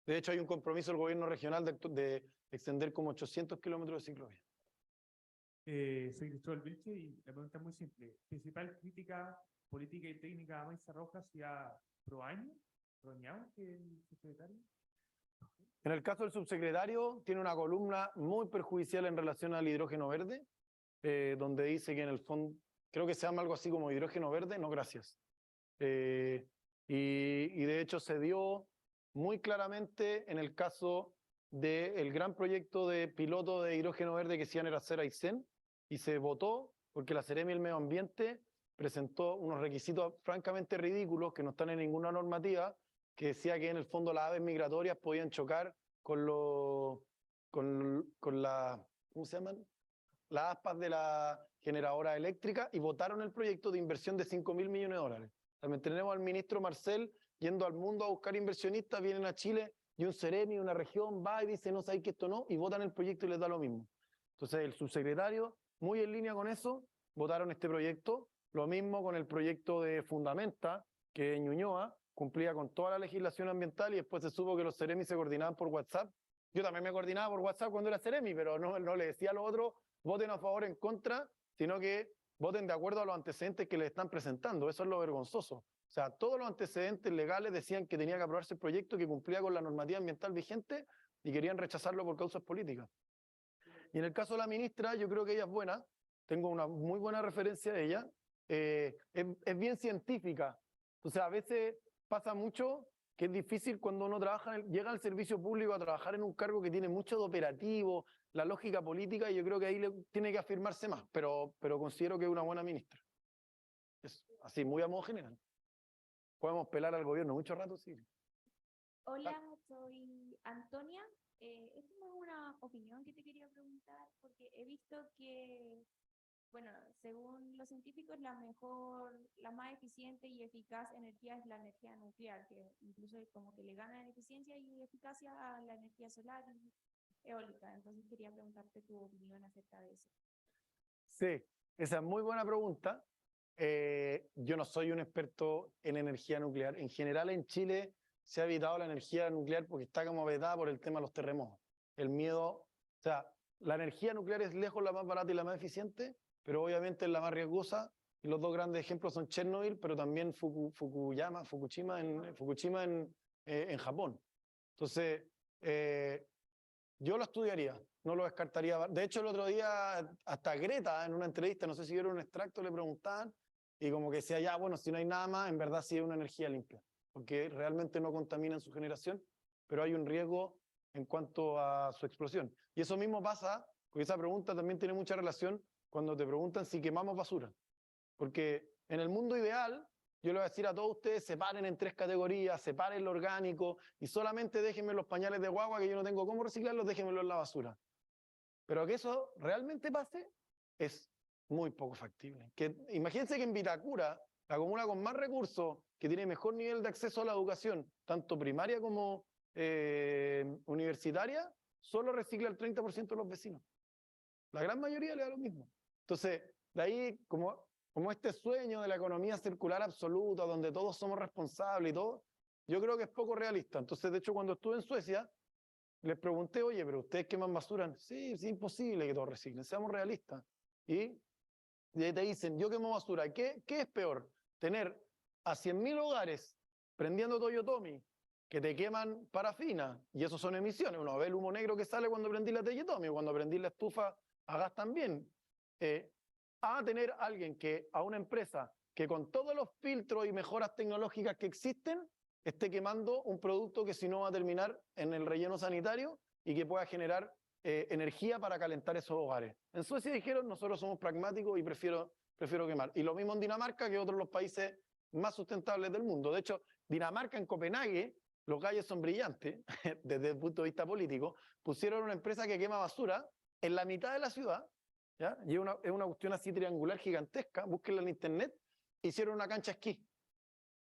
De hecho, hay un compromiso del gobierno regional de extender como 800 kilómetros de ciclovía. Soy Cristóbal Vilche y la pregunta es muy simple. Principal crítica política y técnica a Maíz Roja hacia Proaño, que el secretario. En el caso del subsecretario, tiene una columna muy perjudicial en relación al hidrógeno verde, donde dice que en el fondo, creo que se llama algo así como hidrógeno verde, no gracias. Y de hecho se dio muy claramente en el caso del gran proyecto de piloto de hidrógeno verde que se iban a hacer a Aysén, y se votó porque la Seremi del Medio Ambiente presentó unos requisitos francamente ridículos que no están en ninguna normativa, que decía que en el fondo las aves migratorias podían chocar con la, ¿cómo se llaman? Las aspas de la generadora eléctrica, y votaron el proyecto de inversión de 5.000 millones de dólares. También tenemos al ministro Marcel yendo al mundo a buscar inversionistas, vienen a Chile y un Seremi, una región, va y dice no sabéis que esto no, y votan el proyecto y les da lo mismo. Entonces el subsecretario, muy en línea con eso, votaron este proyecto. Lo mismo con el proyecto de Fundamenta, que en Ñuñoa cumplía con toda la legislación ambiental, y después se supo que los Seremi se coordinaban por WhatsApp. Yo también me coordinaba por WhatsApp cuando era Seremi, pero no le decía a los otros voten a favor o en contra, sino que voten de acuerdo a los antecedentes que les están presentando. Eso es lo vergonzoso. O sea, todos los antecedentes legales decían que tenía que aprobarse el proyecto, que cumplía con la normativa ambiental vigente, y querían rechazarlo por causas políticas. Y en el caso de la ministra, yo creo que ella es buena, tengo una muy buena referencia de ella, es bien científica. O sea, a veces pasa mucho que es difícil cuando uno llega al servicio público a trabajar en un cargo que tiene mucho de operativo, la lógica política, y yo creo que ahí tiene que afirmarse más, pero considero que es una buena ministra. Es así, muy a modo general. Podemos pelar al gobierno mucho rato, sí. Hola, soy Antonia. Esta es una opinión que te quería preguntar, porque he visto que, bueno, según los científicos, la más eficiente y eficaz energía es la energía nuclear, que incluso como que le gana en eficiencia y eficacia a la energía solar y eólica. Entonces quería preguntarte tu opinión acerca de eso. Sí, esa es muy buena pregunta. Yo no soy un experto en energía nuclear. En general en Chile se ha evitado la energía nuclear porque está como vetada por el tema de los terremotos. El miedo, o sea, la energía nuclear es lejos la más barata y la más eficiente, pero obviamente es la más riesgosa y los dos grandes ejemplos son Chernobyl, pero también Fukushima en Japón. Entonces, yo lo estudiaría, no lo descartaría. De hecho, el otro día, hasta Greta, en una entrevista, no sé si vieron un extracto, le preguntaban, y como que decía, ya, bueno, si no hay nada más, en verdad sí es una energía limpia, porque realmente no contamina en su generación, pero hay un riesgo en cuanto a su explosión. Y eso mismo pasa, porque esa pregunta también tiene mucha relación cuando te preguntan si quemamos basura. Porque en el mundo ideal, yo le voy a decir a todos ustedes, separen en 3 categorías, separen lo orgánico y solamente déjenme los pañales de guagua que yo no tengo cómo reciclarlos, déjenmelo en la basura. Pero que eso realmente pase es muy poco factible. Imagínense que en Vitacura, la comuna con más recursos, que tiene mejor nivel de acceso a la educación, tanto primaria como universitaria, solo recicla el 30% de los vecinos. La gran mayoría le da lo mismo. Entonces, de ahí, como este sueño de la economía circular absoluta, donde todos somos responsables y todo, yo creo que es poco realista. Entonces, de hecho, cuando estuve en Suecia, les pregunté, oye, ¿pero ustedes queman basura? Sí, es imposible que todos reciclen, seamos realistas. Y ahí te dicen, yo quemo basura. ¿Qué es peor? Tener a 100.000 hogares prendiendo Toyotomi, que te queman parafina, y eso son emisiones. Uno ve el humo negro que sale cuando prendí la Toyotomi, o cuando prendí la estufa a gas también. A tener alguien a una empresa que con todos los filtros y mejoras tecnológicas que existen, esté quemando un producto que si no va a terminar en el relleno sanitario y que pueda generar energía para calentar esos hogares. En Suecia dijeron, nosotros somos pragmáticos y prefiero quemar. Y lo mismo en Dinamarca que otros los países más sustentables del mundo. De hecho, Dinamarca, en Copenhague, los gallos son brillantes desde el punto de vista político, pusieron una empresa que quema basura en la mitad de la ciudad, ¿ya? Y es una cuestión así triangular gigantesca, búsquenla en internet, hicieron una cancha esquí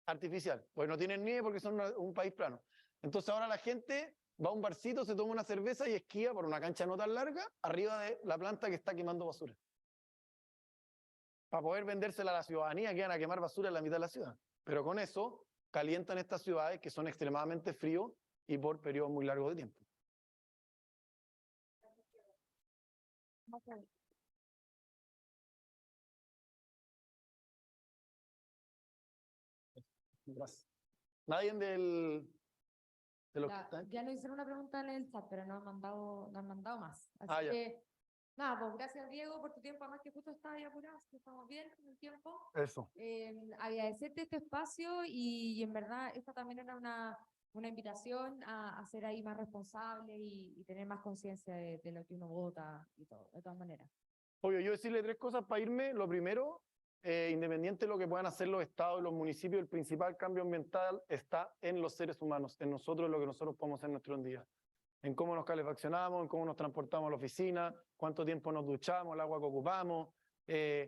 artificial, pues no tienen nieve porque son un país plano. Entonces ahora la gente va a un barcito, se toma una cerveza y esquía por una cancha no tan larga, arriba de la planta que está quemando basura. Para poder vendérsela a la ciudadanía que van a quemar basura en la mitad de la ciudad. Pero con eso calientan estas ciudades que son extremadamente fríos y por periodos muy largos de tiempo. Gracias. ¿Nadie de los que están? Ya nos hicieron una pregunta en el chat, pero no han mandado más. Así Ah, ya. que, nada, pues gracias Diego por tu tiempo, además que justo estaba ahí apurado, así que estamos bien con el tiempo. Eso. Agradecerte este espacio y en verdad esta también era una invitación a ser ahí más responsable y tener más conciencia de lo que uno vota y todo, de todas maneras. Obvio, yo decirle 3 cosas para irme. Lo primero, independiente de lo que puedan hacer los estados y los municipios, el principal cambio ambiental está en los seres humanos, en nosotros, en lo que nosotros podemos hacer en nuestro día. En cómo nos calefaccionamos, en cómo nos transportamos a la oficina, cuánto tiempo nos duchamos, el agua que ocupamos,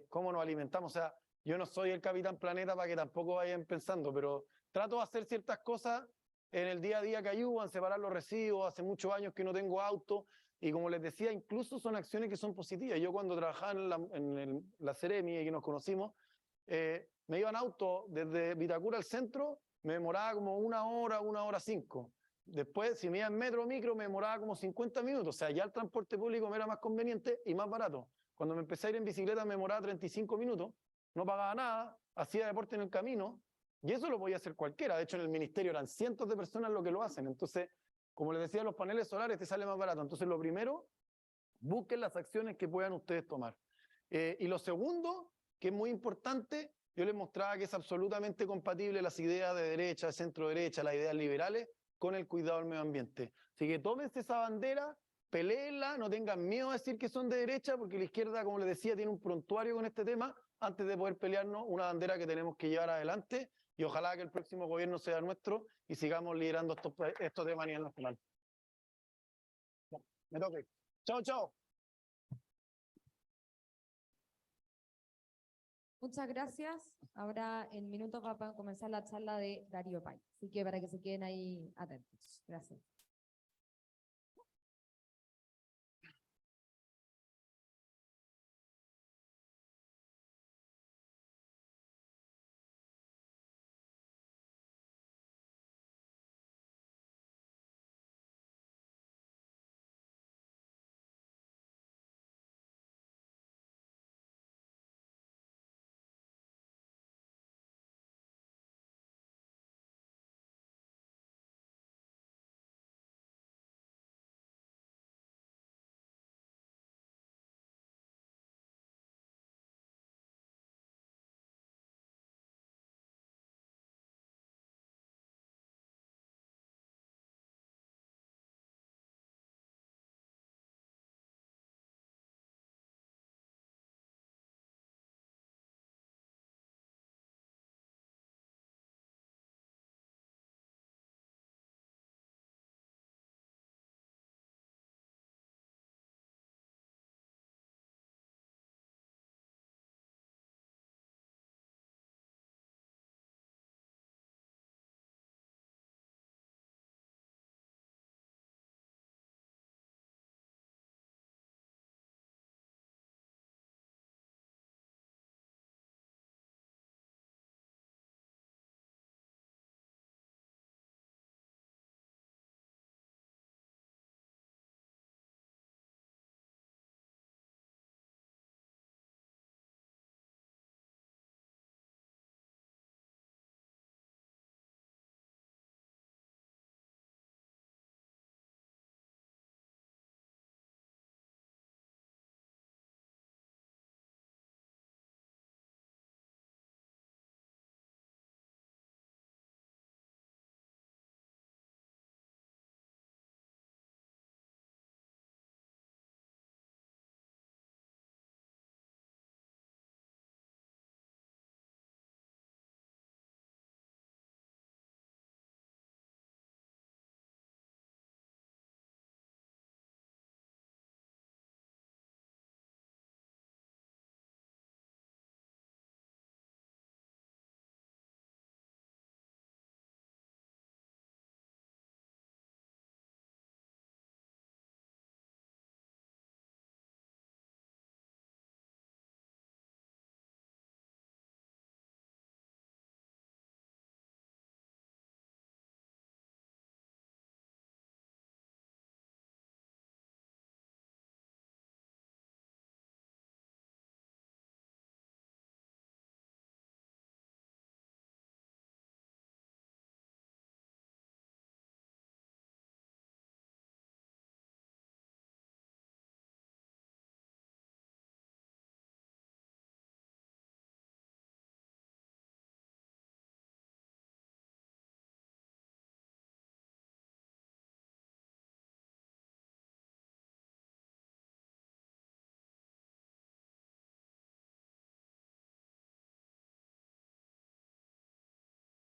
cómo nos alimentamos. O sea, yo no soy el capitán planeta para que tampoco vayan pensando, pero trato de hacer ciertas cosas en el día a día que ayudan, separar los residuos. Hace muchos años que no tengo auto, y como les decía, incluso son acciones que son positivas. Yo cuando trabajaba en la Ceremi y que nos conocimos, me iba en auto desde Vitacura al centro, me demoraba como 1 hora 5. Después, si me iba en metro o micro, me demoraba como 50 minutos. O sea, ya el transporte público me era más conveniente y más barato. Cuando me empecé a ir en bicicleta me demoraba 35 minutos, no pagaba nada, hacía deporte en el camino, y eso lo podía hacer cualquiera. De hecho, en el ministerio eran cientos de personas los que lo hacen. Entonces, como les decía, los paneles solares te sale más barato. Entonces, lo primero, busquen las acciones que puedan ustedes tomar. Y lo segundo, que es muy importante, yo les mostraba que es absolutamente compatible las ideas de derecha, de centro derecha, las ideas liberales, con el cuidado del medio ambiente. Así que tómense esa bandera, peléenla, no tengan miedo a decir que son de derecha, porque la izquierda, como les decía, tiene un prontuario con este tema, antes de poder pelearnos una bandera que tenemos que llevar adelante, y ojalá que el próximo gobierno sea nuestro y sigamos liderando estos temas a nivel nacional. Me toque. Chao, chao. Muchas gracias. Ahora en minutos va a comenzar la charla de Darío Pay. Así que para que se queden ahí atentos. Gracias.